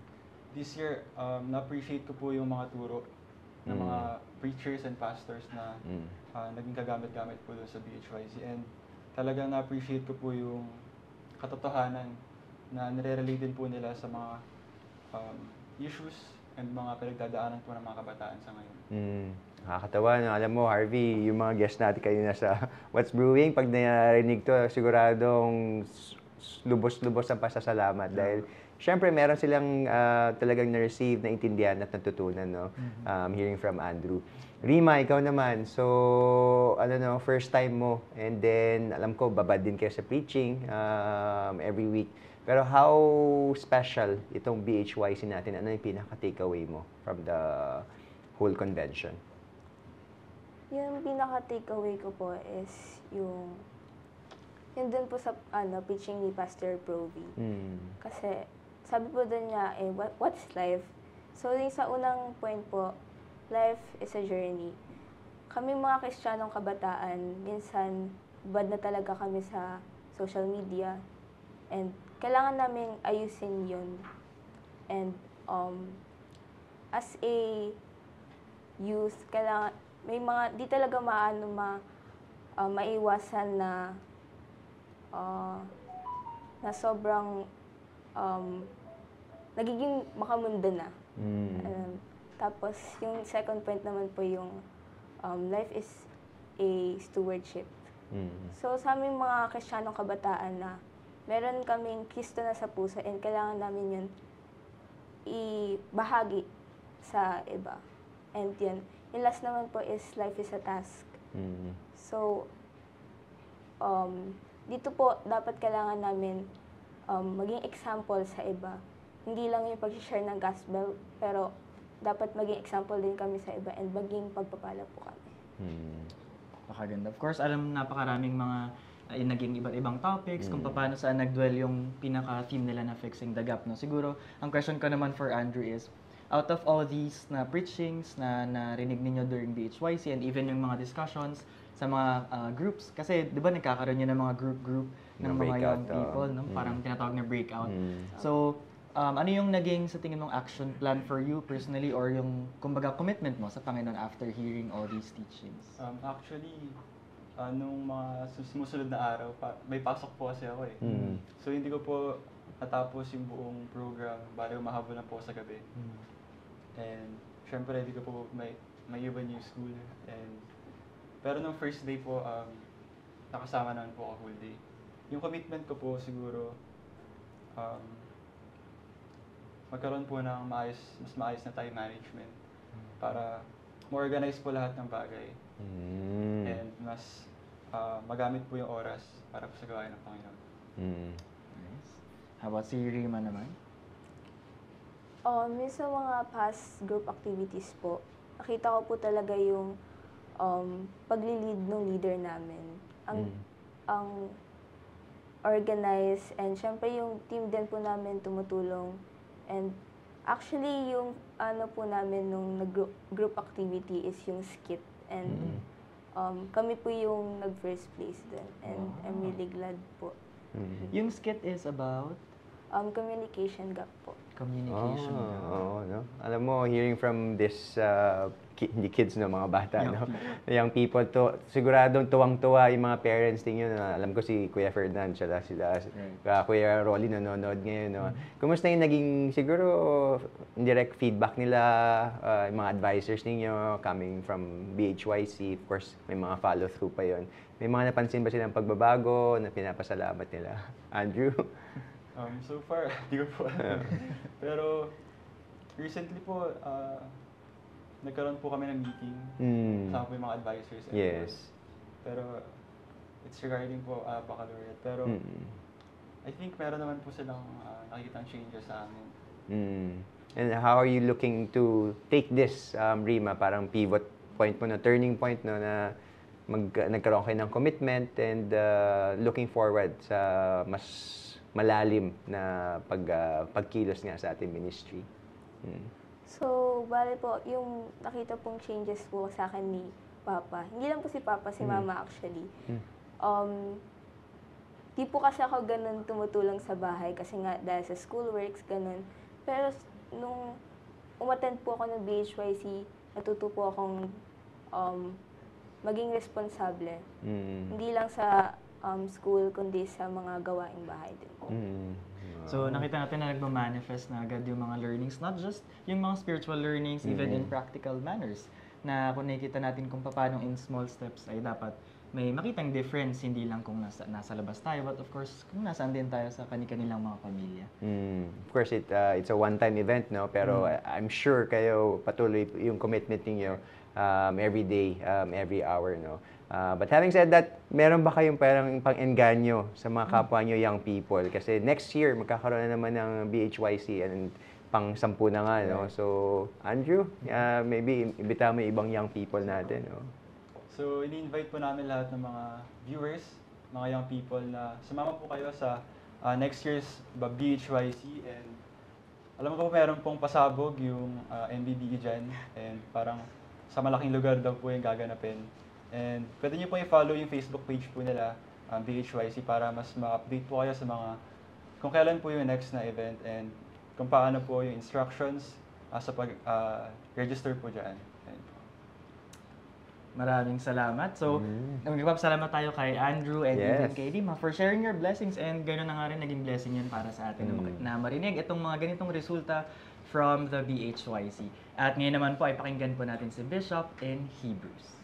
this year, na-appreciate ko po yung mga turo ng mga preachers and pastors na naging kagamit-gamit po doon sa BHYC. And talagang na-appreciate ko po yung katotohanan na nire-relate din po nila sa mga issues and mga pinagdadaanan po ng mga kabataan sa ngayon. Nakakatawa, no? Alam mo, Harvey, yung mga guests natin kanina sa What's Brewing, pag narinig to, siguradong lubos-lubos ang pasasalamat dahil syempre meron silang talagang na-receive, na-intindihan at natutunan, no? Hearing from Andrew. Rima, ikaw naman, so first time mo and then alam ko babad din kayo sa preaching every week. Pero how special itong BHYC natin? Ano yung pinaka-takeaway mo from the whole convention? Yung pinaka-takeaway ko po is yung dun po sa preaching ni Pastor Provi. Kasi sabi po dun niya, what's life? So yung sa unang point po, life is a journey. Kami mga Kristiyanong kabataan, minsan bad na talaga kami sa social media and kailangan naming ayusin yun. And as a youth, kailangan, may mga, di talaga maiwasan na sobrang nagiging makamundo na. Tapos, yung second point naman po yung life is a stewardship. So, sa aming mga Kristiyanong kabataan na meron kaming Kristo na sa puso and kailangan namin yun ibahagi sa iba. And yun. Yung last naman po is life is a task. So, dito po dapat kailangan namin maging example sa iba. Hindi lang yung pag-share ng gospel, pero dapat maging example din kami sa iba and maging pagpapala po kami. Napakaganda. Of course, napakaraming mga naging iba't ibang topics kung paano saan nag-dwell yung pinaka-theme nila na Fixing the Gap. No? Siguro, ang question ko naman for Andrew is, out of all these na preachings na narinig ninyo during BHYC and even yung mga discussions sa mga groups, kasi di ba nagkakaroon yun ng mga group ng mga young people, no? Parang tinatawag na breakout. So, ano yung naging sa tingin mong action plan for you personally or yung kumbaga commitment mo sa Panginoon after hearing all these teachings? Actually, nung mga sumusunod na araw, may pasok po kasi ako eh. So hindi ko po natapos yung buong program, bali umahapon na po sa gabi. And syempre hindi ko po may iba yung school. Pero nung first day po, nakasama naman po ako whole day. Yung commitment ko po siguro, magkaroon po ng mas maayos na time management para ma-organize po lahat ng bagay. And mas magamit po yung oras para po sa gawain ng Panginoon. Nice. How about si Rima naman? Sa mga past group activities po, nakita ko po talaga yung pagli-lead ng leader namin. Ang organize and syempre yung team din po namin tumutulong. And actually yung po namin nung group activity is yung skit. And kami po yung nag-first place din. And I'm really glad po. Yung skit is about? Communication gap po. Communication gap. No? Alam mo, hearing from this, hindi kids, no, mga bata, no? Young people, siguradong tuwang-tuwa yung mga parents ninyo. Alam ko si Kuya Ferdinand, sila, Kuya Rolly nanonood ngayon. No? Kumusta yung naging, siguro, indirect feedback nila, yung mga advisors ninyo coming from BHYC? Of course, may mga follow-through pa yon. May mga napansin ba silang pagbabago na pinapasalamat nila? Andrew? So far, hindi ko po alam. Pero recently po, nagkaroon po kami ng meeting. Kasama po yung mga advisors. Yes. Pero it's regarding po baccalaureate. Pero I think meron naman po silang nakikitang changes sa amin. And how are you looking to take this, Rima, parang pivot point mo, na turning point, no, na nagkaroon kayo ng commitment and looking forward sa mas malalim na pagkilos nga sa ating ministry? So, bale po, yung nakita pong changes po sa akin ni Papa. Hindi lang po si Papa, si Mama actually. Di po kasi ako ganun tumutulong sa bahay kasi nga dahil sa schoolworks, ganun. Pero nung umattend po ako ng BHYC, natuto po akong maging responsable. Hindi lang sa school, kundi sa mga gawaing bahay din po. So, nakita natin na nagmamanifest na agad yung mga learnings, not just yung mga spiritual learnings, even in practical manners, na kung nakikita natin kung paano in small steps ay dapat may makitang difference, hindi lang kung nasa labas tayo, but of course, kung nasaan din tayo sa kani-kanilang mga pamilya. Of course, it's a one-time event, no? Pero I'm sure kayo patuloy yung commitment niyo every day, every hour, no? But having said that, meron ba kayong parang pang-engganyo sa mga kapwa nyo young people? Kasi next year, magkakaroon na naman ng BHYC and pang-10 na nga, no? So, Andrew, maybe imbita mo yung ibang young people natin, no? So, ini-invite po namin lahat ng mga viewers, mga young people na sumama po kayo sa next year's BHYC. And alam ko po meron pong pasabog yung MBBE dyan. And parang sa malaking lugar daw po yung gaganapin. And pwede nyo po i-follow yung Facebook page po nila, BHYC, para mas ma-update po kayo sa mga, kung kailan po yung next na event and kung paano po yung instructions sa pag-register po dyan. Maraming salamat. So, nagpapasalamat tayo kay Andrew and even kay Rima for sharing your blessings, and gano'n na nga rin naging blessing yun para sa atin na marinig itong mga ganitong resulta from the BHYC. At ngayon naman po ay pakinggan po natin si Bishop in Hebrews.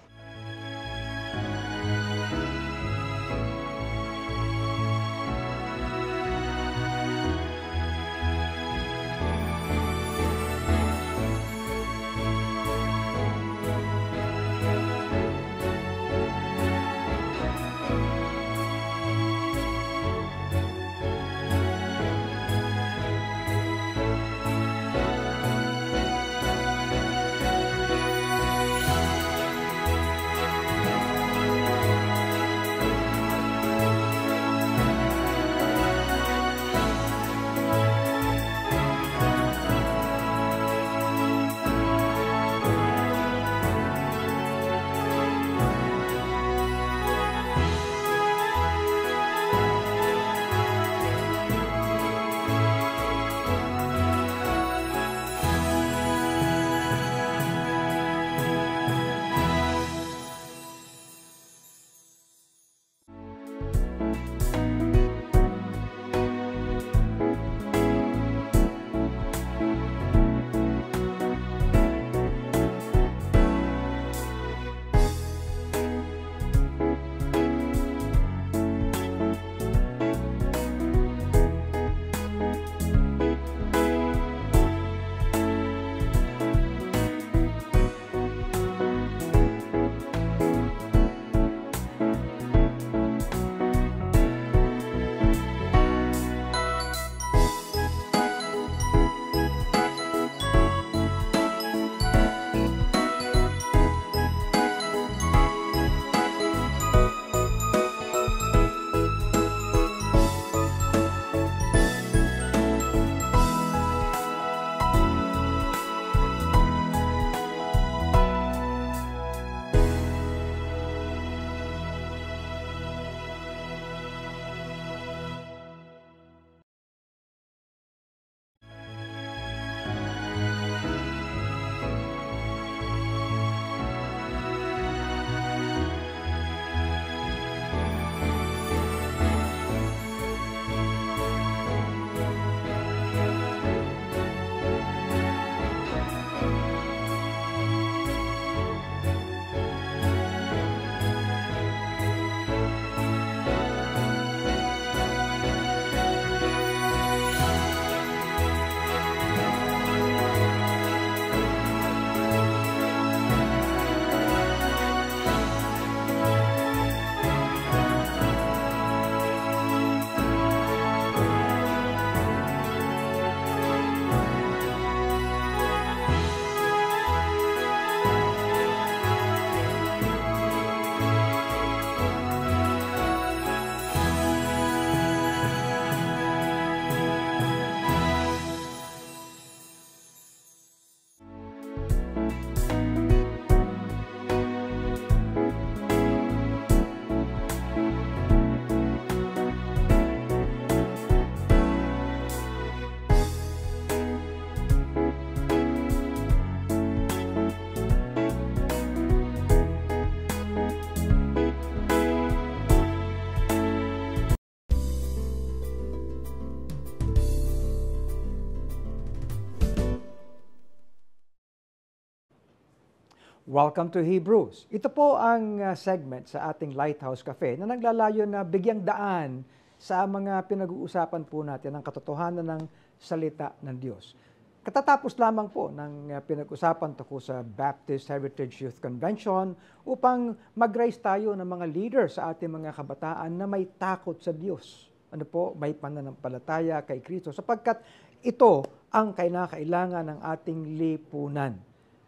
Welcome to Hebrews. Ito po ang segment sa ating Lighthouse Cafe na naglalayo na bigyang daan sa mga pinag-uusapan po natin ng katotohanan ng salita ng Diyos. Katatapos lamang po ng pinag-usapan tungkol sa Baptist Heritage Youth Convention upang mag-raise tayo ng mga leader sa ating mga kabataan na may takot sa Diyos. Ano po, may pananampalataya kay Kristo sapagkat ito ang kailangan ng ating lipunan.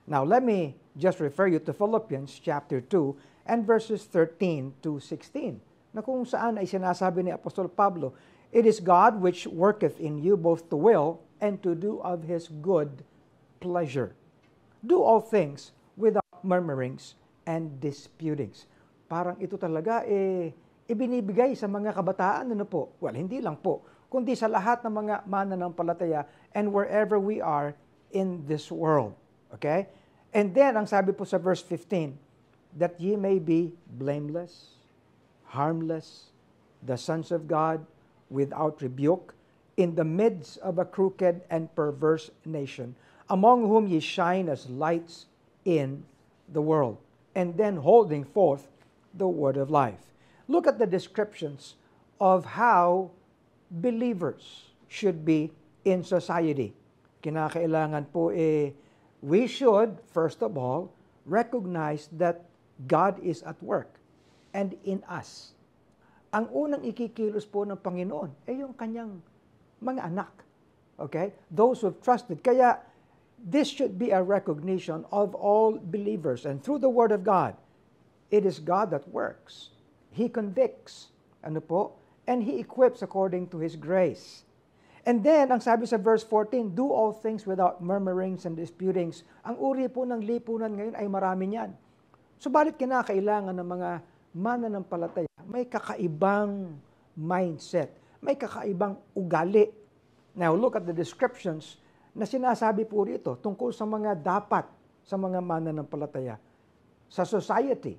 Now, let me just refer you to Philippians chapter 2 and verses 13 to 16, na kung saan ay sinasabi ni Apostol Pablo, "It is God which worketh in you both to will and to do of His good pleasure. Do all things without murmurings and disputings." Parang ito talaga ibinibigay sa mga kabataan, ano po? Well, hindi lang po, kundi sa lahat ng mga mananampalataya and wherever we are in this world. Okay? And then, ang sabi po sa verse 15, "That ye may be blameless, harmless, the sons of God, without rebuke, in the midst of a crooked and perverse nation, among whom ye shine as lights in the world." And then holding forth the word of life. Look at the descriptions of how believers should be in society. Kinakailangan po we should, first of all, recognize that God is at work and in us. Ang unang ikikilos po ng Panginoon ay yung kanyang mga anak. Okay? Those who have trusted. Kaya, this should be a recognition of all believers. And through the Word of God, it is God that works. He convicts. Ano po? And He equips according to His grace. And then, ang sabi sa verse 14, "Do all things without murmurings and disputings." Ang uri po ng lipunan ngayon ay marami niyan. Subalit kinakailangan ng mga mananampalataya, may kakaibang mindset, may kakaibang ugali. Now, look at the descriptions na sinasabi po rito tungkol sa mga dapat sa mga mananampalataya. Sa society,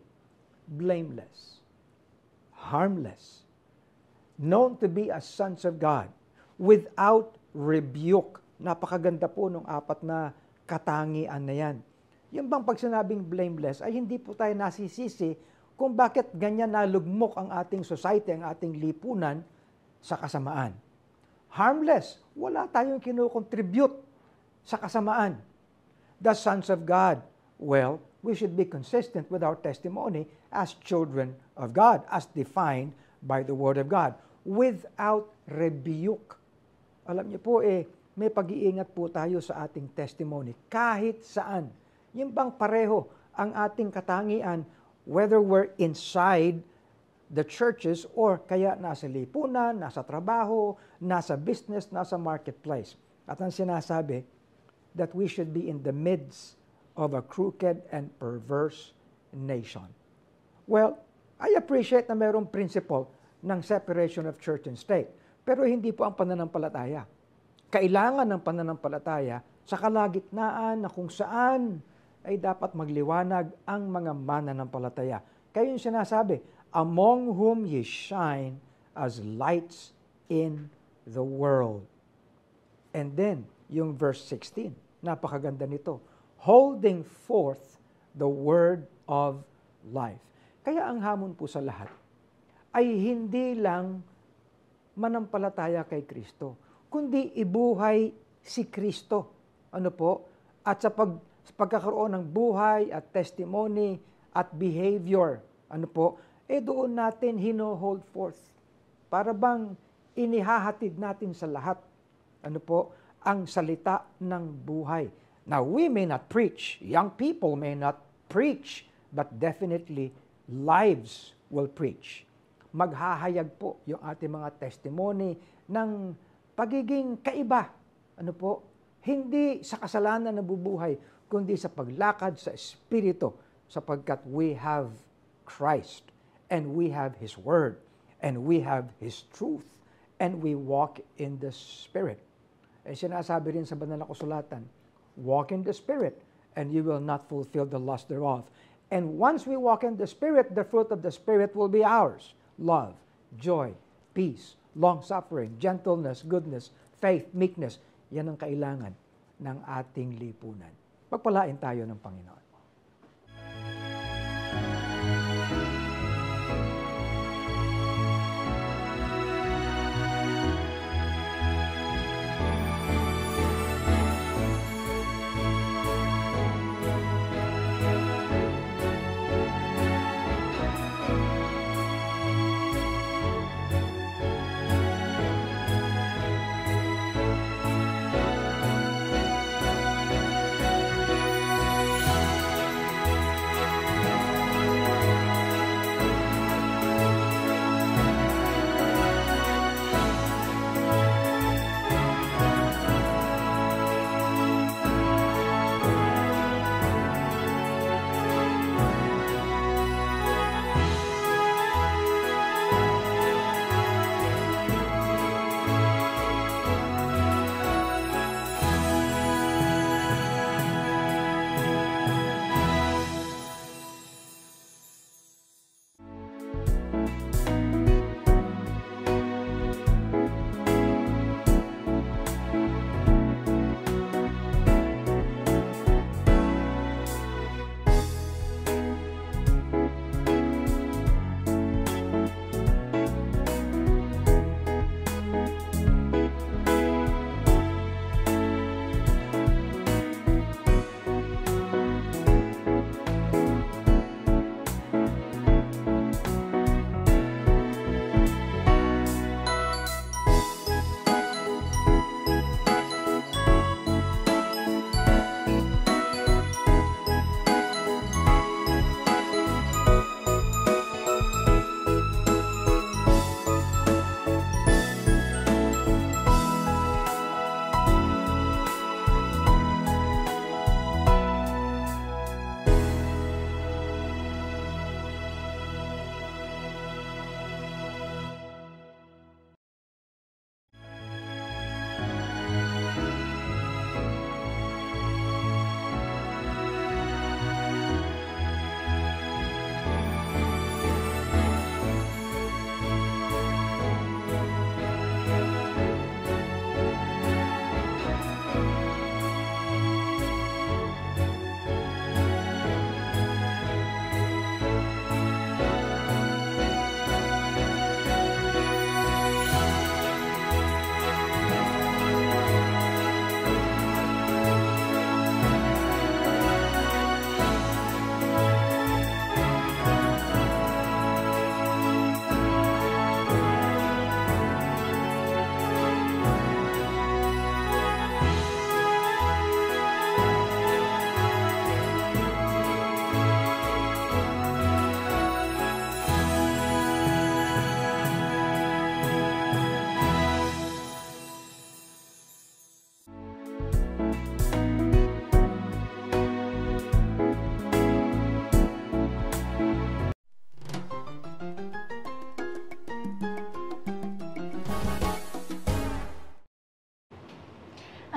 blameless, harmless, known to be as sons of God, without rebuke. Napakaganda po ng apat na katangian na yan. Yung bang pag sinabing blameless ay hindi po tayo nasisisi kung bakit ganyan nalugmok ang ating society, ang ating lipunan sa kasamaan. Harmless, wala tayong kinukontribute sa kasamaan. The sons of God, well, we should be consistent with our testimony as children of God, as defined by the Word of God, without rebuke. Alam niyo po may pag-iingat po tayo sa ating testimony kahit saan. Yung bang pareho ang ating katangian whether we're inside the churches or kaya nasa lipunan, nasa trabaho, nasa business, nasa marketplace. At ang sinasabi, that we should be in the midst of a crooked and perverse nation. Well, I appreciate na mayroong principle ng separation of church and state. Pero hindi po ang pananampalataya. Kailangan ng pananampalataya sa kalagitnaan na kung saan ay dapat magliwanag ang mga mananampalataya. Kaya yung sinasabi, "Among whom ye shine as lights in the world." And then, yung verse 16, napakaganda nito. "Holding forth the word of life." Kaya ang hamon po sa lahat ay hindi lang manampalataya kay Kristo, kundi ibuhay si Kristo. Ano po? At sa pagkakaroon ng buhay at testimony at behavior, ano po, doon natin hino-hold forth. Para bang inihahatid natin sa lahat, ano po, ang salita ng buhay. Now, we may not preach, young people may not preach, but definitely lives will preach. Maghahayag po yung ating mga testimony ng pagiging kaiba. Ano po? Hindi sa kasalanan na bubuhay, kundi sa paglakad sa Espiritu, sapagkat we have Christ, and we have His Word, and we have His truth, and we walk in the Spirit. Sinasabi rin sa banal na kasulatan, walk in the Spirit, and you will not fulfill the lust thereof. And once we walk in the Spirit, the fruit of the Spirit will be ours. Love, joy, peace, long-suffering, gentleness, goodness, faith, meekness. Yan ang kailangan ng ating lipunan. Pagpalain tayo ng Panginoon.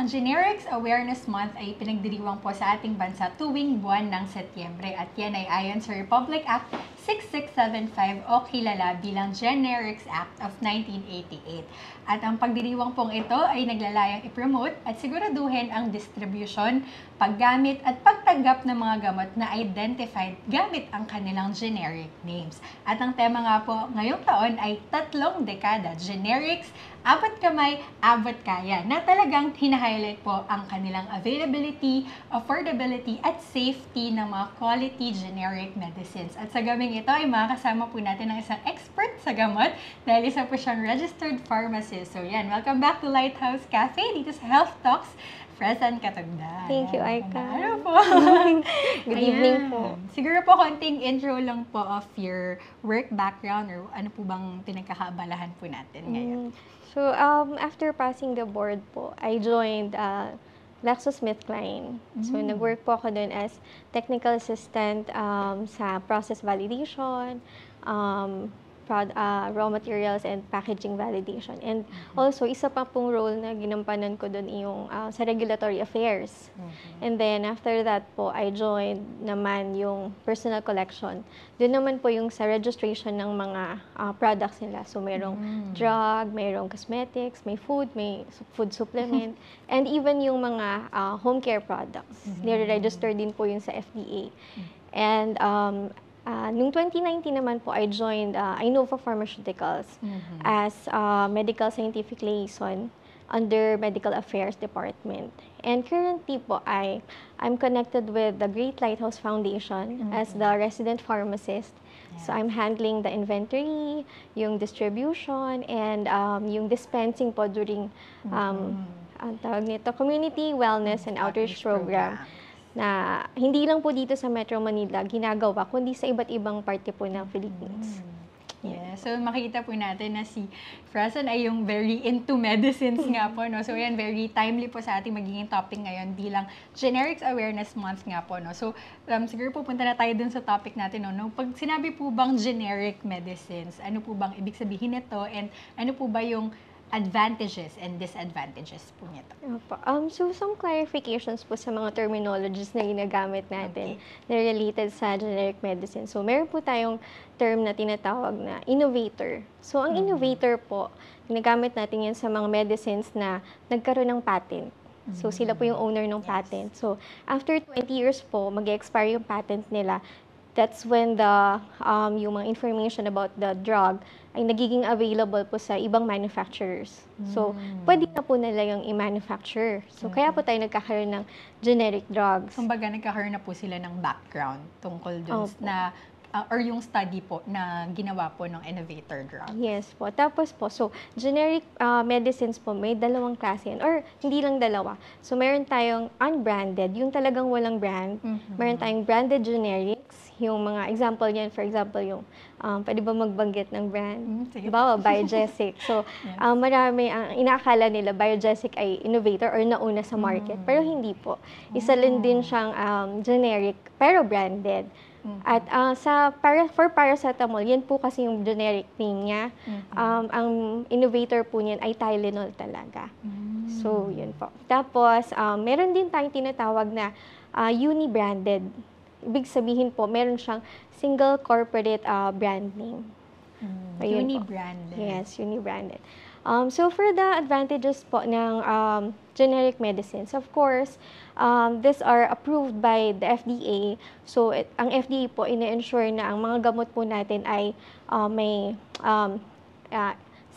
Ang Generics Awareness Month ay pinagdiriwang po sa ating bansa tuwing buwan ng Setyembre at yan ay ayon sa Republic Act 6675 o kilala bilang Generics Act of 1988. At ang pagdiriwang pong ito ay naglalayang i-promote at siguraduhin ang distribution, paggamit at pagtanggap ng mga gamot na identified gamit ang kanilang generic names. At ang tema nga po ngayong taon ay 3 dekada, generics, abot kamay, abot kaya, na talagang hina-highlight po ang kanilang availability, affordability, at safety ng mga quality generic medicines. At sa gabing ito ay makakasama po natin ng isang expert sa gamot dahil isa po siyang registered pharmacist. So yan, welcome back to Lighthouse Cafe dito sa Health Talks. Fressan Katugdan. Thank you, Aika. Ano po? Good evening po. Siguro po konting intro lang po of your work background or ano po bang pinagkakaabalahan po natin ngayon. So, after passing the board po, I joined GlaxoSmithKline. So, nag-work po ako doon as technical assistant sa process validation, raw materials and packaging validation. And also, isa pa pong role na ginampanan ko doon yung sa regulatory affairs. And then, after that po, I joined naman yung personal collection. Doon naman po yung sa registration ng mga products nila. So, mayroong drug, mayroong cosmetics, may food supplement, and even yung mga home care products. Nire-register din po yung sa FDA. And noong 2019 naman po, I joined Innova Pharmaceuticals as Medical Scientific Liaison under Medical Affairs Department. And currently po, I'm connected with the Great Lighthouse Foundation as the resident pharmacist. So I'm handling the inventory, yung distribution, and yung dispensing po during ang tawag nito, community wellness and outreach program. Na hindi lang po dito sa Metro Manila ginagawa, kundi sa iba't ibang parte po ng Philippines. Yeah, so makikita po natin na si Fressan ay yung very into medicines nga po, no? So yan, very timely po sa ating magiging topic ngayon bilang Generics Awareness Month nga po, no? So siguro pupunta na tayo dun sa topic natin, no? Pag sinabi po bang generic medicines, ano po bang ibig sabihin nito and ano po ba yung advantages and disadvantages po nito? So, some clarifications po sa mga terminologies na ginagamit natin na related sa generic medicine. So, meron po tayong term na tinatawag na innovator. So, ang innovator po, ginagamit natin yan sa mga medicines na nagkaroon ng patent. So, sila po yung owner ng patent. So, after 20 years po, mag-expire yung patent nila. That's when yung mga information about the drug ay nagiging available po sa ibang manufacturers. So, pwede na po nila yung i-manufacture. So, kaya po tayo nagkakaroon ng generic drugs. Kumbaga, nagkakaroon na po sila ng background tungkol dun na or yung study po na ginawa po ng innovator drug. Yes po. Tapos po, so generic medicines po, may dalawang klase yan. Or hindi lang dalawa. So meron tayong unbranded, yung talagang walang brand. Meron tayong branded generics, yung mga example yan, for example, yung pwede ba magbanggit ng brand? Bawa, Biogesic. So marami, ang inaakala nila, Biogesic ay innovator or nauna sa market. Pero hindi po. Isa lang din siyang generic, pero branded. At for paracetamol, yan po kasi yung generic name niya. Ang innovator po niyan ay Tylenol talaga. So, yun po. Tapos, meron din tayong tinatawag na uni-branded. Ibig sabihin po, meron siyang single corporate brand name. Uni-branded. Yes, uni-branded. So, for the advantages po ng generic medicines, of course, these are approved by the FDA. So, ang FDA po, ina-ensure na ang mga gamot po natin ay may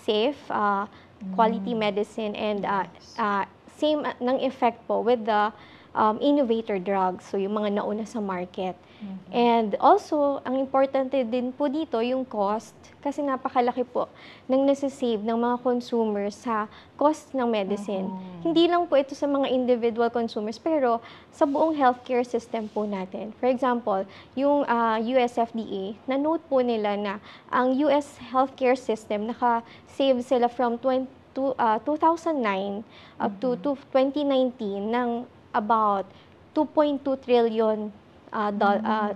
safe, quality medicine, and same ng effect po with the innovator drugs, so yung mga nauna sa market. And also, ang importante din po dito, yung cost, kasi napakalaki po ng nasasave ng mga consumers sa cost ng medicine. Hindi lang po ito sa mga individual consumers, pero sa buong healthcare system po natin. For example, yung US FDA, na-note po nila na ang US healthcare system, naka-save sila from 2009 up to 2019 ng about 2.2 trillion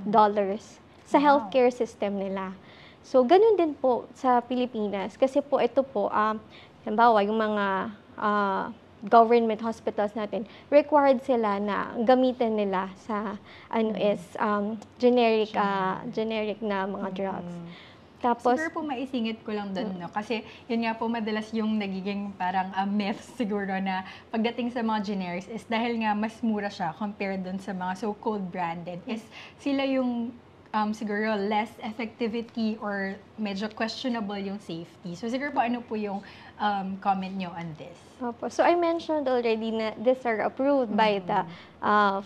dollars sa healthcare system nila. So, ganun din po sa Pilipinas. Kasi po, ito po, halimbawa, yung mga government hospitals natin, required sila na gamitin nila sa generic na mga drugs. Tapos, siguro po maisingit ko lang doon, no? Kasi yun nga po madalas yung nagiging parang myth siguro na pagdating sa mga generics is dahil nga mas mura siya compared doon sa mga so-called branded, is sila yung siguro less effectivity or medyo questionable yung safety. So siguro po ano po yung comment nyo on this? Opo. So I mentioned already na these are approved by the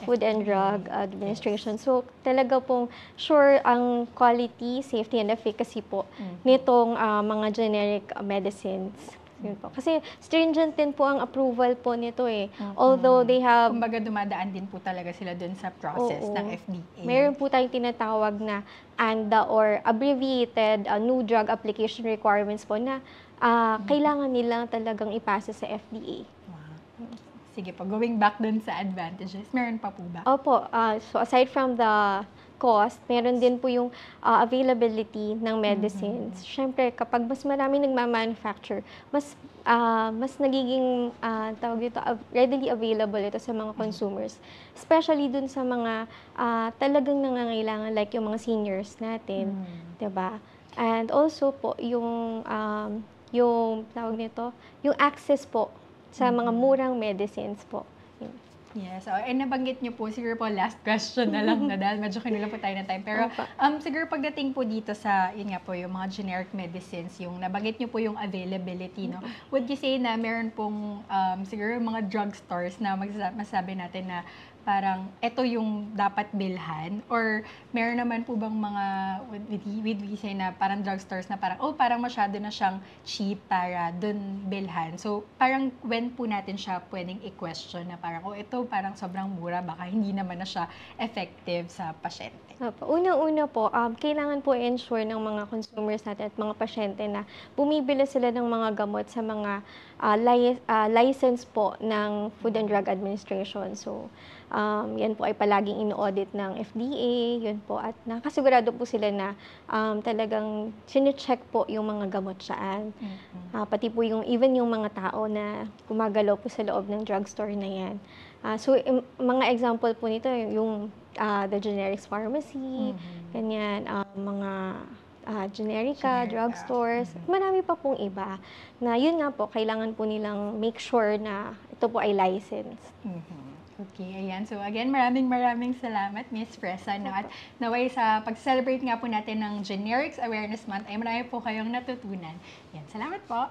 Food and Drug Administration. So talaga pong sure ang quality, safety, and efficacy po nitong mga generic medicines. Yun po. Kasi stringent din po ang approval po nito eh. Although they have... Kumbaga dumadaan din po talaga sila dun sa process ng FDA. Meron po tayong tinatawag na ANDA or Abbreviated New Drug Application Requirements po na kailangan nilang talagang ipasa sa FDA. Sige po, going back dun sa advantages, meron pa po ba? Opo. So aside from the cost, meron din po yung availability ng medicines. Siyempre, kapag mas maraming nagmamanufacture, mas nagiging tawag dito, readily available ito sa mga consumers. Especially dun sa mga talagang nangangailangan, like yung mga seniors natin. Diba? And also po, yung tawag nito, yung access po sa mga murang medicines po. Yes. Nabanggit niyo po, siguro po last question na lang na dahil medyo kinulang po tayo ng time. Pero siguro pagdating po dito sa, yun nga po, yung mga generic medicines, yung nabanggit niyo po yung availability, no? Would you say na meron pong siguro mga drugstores na masasabi natin na parang ito yung dapat bilhan? Or meron naman po bang mga, would we say na parang drugstores na parang, parang masyado na siyang cheap para dun bilhan. So, parang when po natin siya pwedeng i-question na parang, ito parang sobrang mura, baka hindi naman na siya effective sa pasyente. Unang-una po, kailangan po ensure ng mga consumers natin at mga pasyente na bumibili sila ng mga gamot sa mga license po ng Food and Drug Administration. So, yan po ay palaging ino-audit ng FDA, yun po. At nakasigurado po sila na talagang sine-check po yung mga gamot saan. Pati po even yung mga tao na gumagalaw po sa loob ng drugstore na yan. So, mga example po nito, yung the generics pharmacy, ganyan, mga generica, drugstores, marami pa pong iba. Na yun nga po, kailangan po nilang make sure na ito po ay licensed. Okay, ayan. So again, maraming salamat, Miss Fresa. No? At naway sa pag-celebrate nga po natin ng Generics Awareness Month, ay marami po kayong natutunan. Yan, salamat po.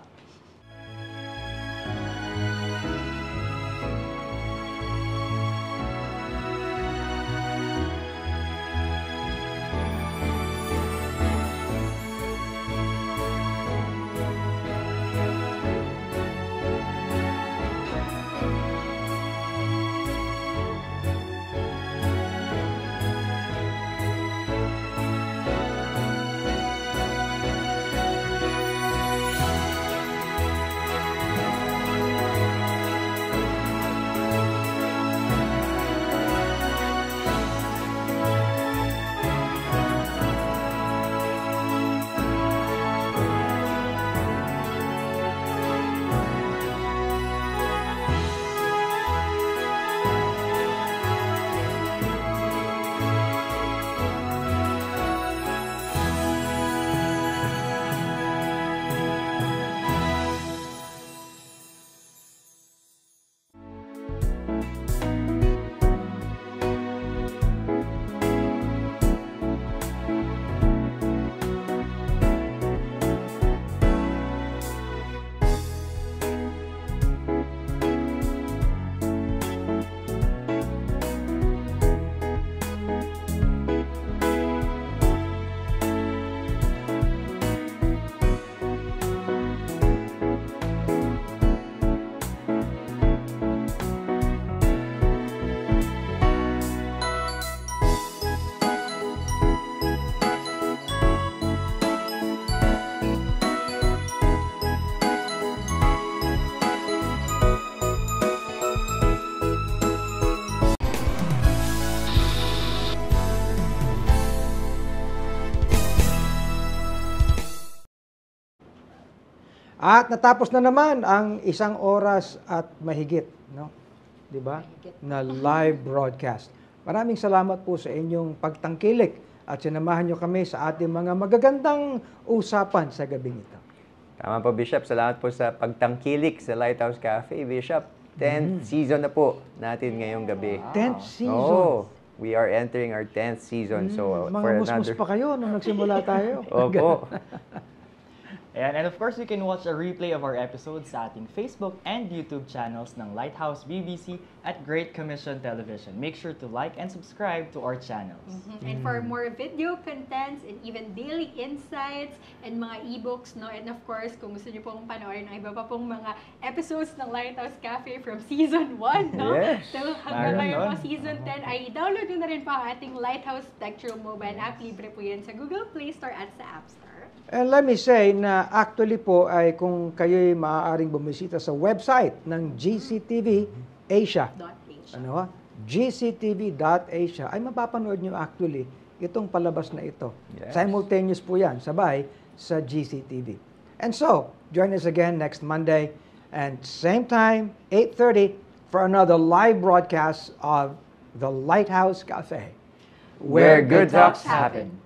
At natapos na naman ang 1 oras at mahigit, no? 'Di ba? Na live broadcast. Maraming salamat po sa inyong pagtangkilik at sinamahan nyo kami sa ating mga magagandang usapan sa gabing ito. Tama po, Bishop. Salamat po sa pagtangkilik sa Lighthouse Cafe, Bishop. 10th season na po natin ngayong gabi. 10th season? Oh, we are entering our 10th season. So, mga for musmus another... pa kayo nung nagsimula tayo. Opo. Ayan, and of course, you can watch a replay of our episodes sa ating Facebook and YouTube channels ng Lighthouse BBC at Great Commission Television. Make sure to like and subscribe to our channels. And for more video contents and even daily insights and mga ebooks, no? And of course, kung gusto niyo pong panoorin ang iba pa pong mga episodes ng Lighthouse Cafe from Season 1, no? Yes. So hanggang ngayon po Season 10, ay download nyo na rin po ang ating Lighthouse Tectro mobile app. Libre po yan sa Google Play Store at sa App Store. And let me say na actually po ay kung kayo'y maaaring bumisita sa website ng GCTV Asia, ano, gctv.asia, ay mapapanood nyo actually itong palabas na ito. Yes. Simultaneous po yan, sabay sa GCTV. And so, join us again next Monday and same time, 8:30 for another live broadcast of the Lighthouse Cafe, Where good talks happen.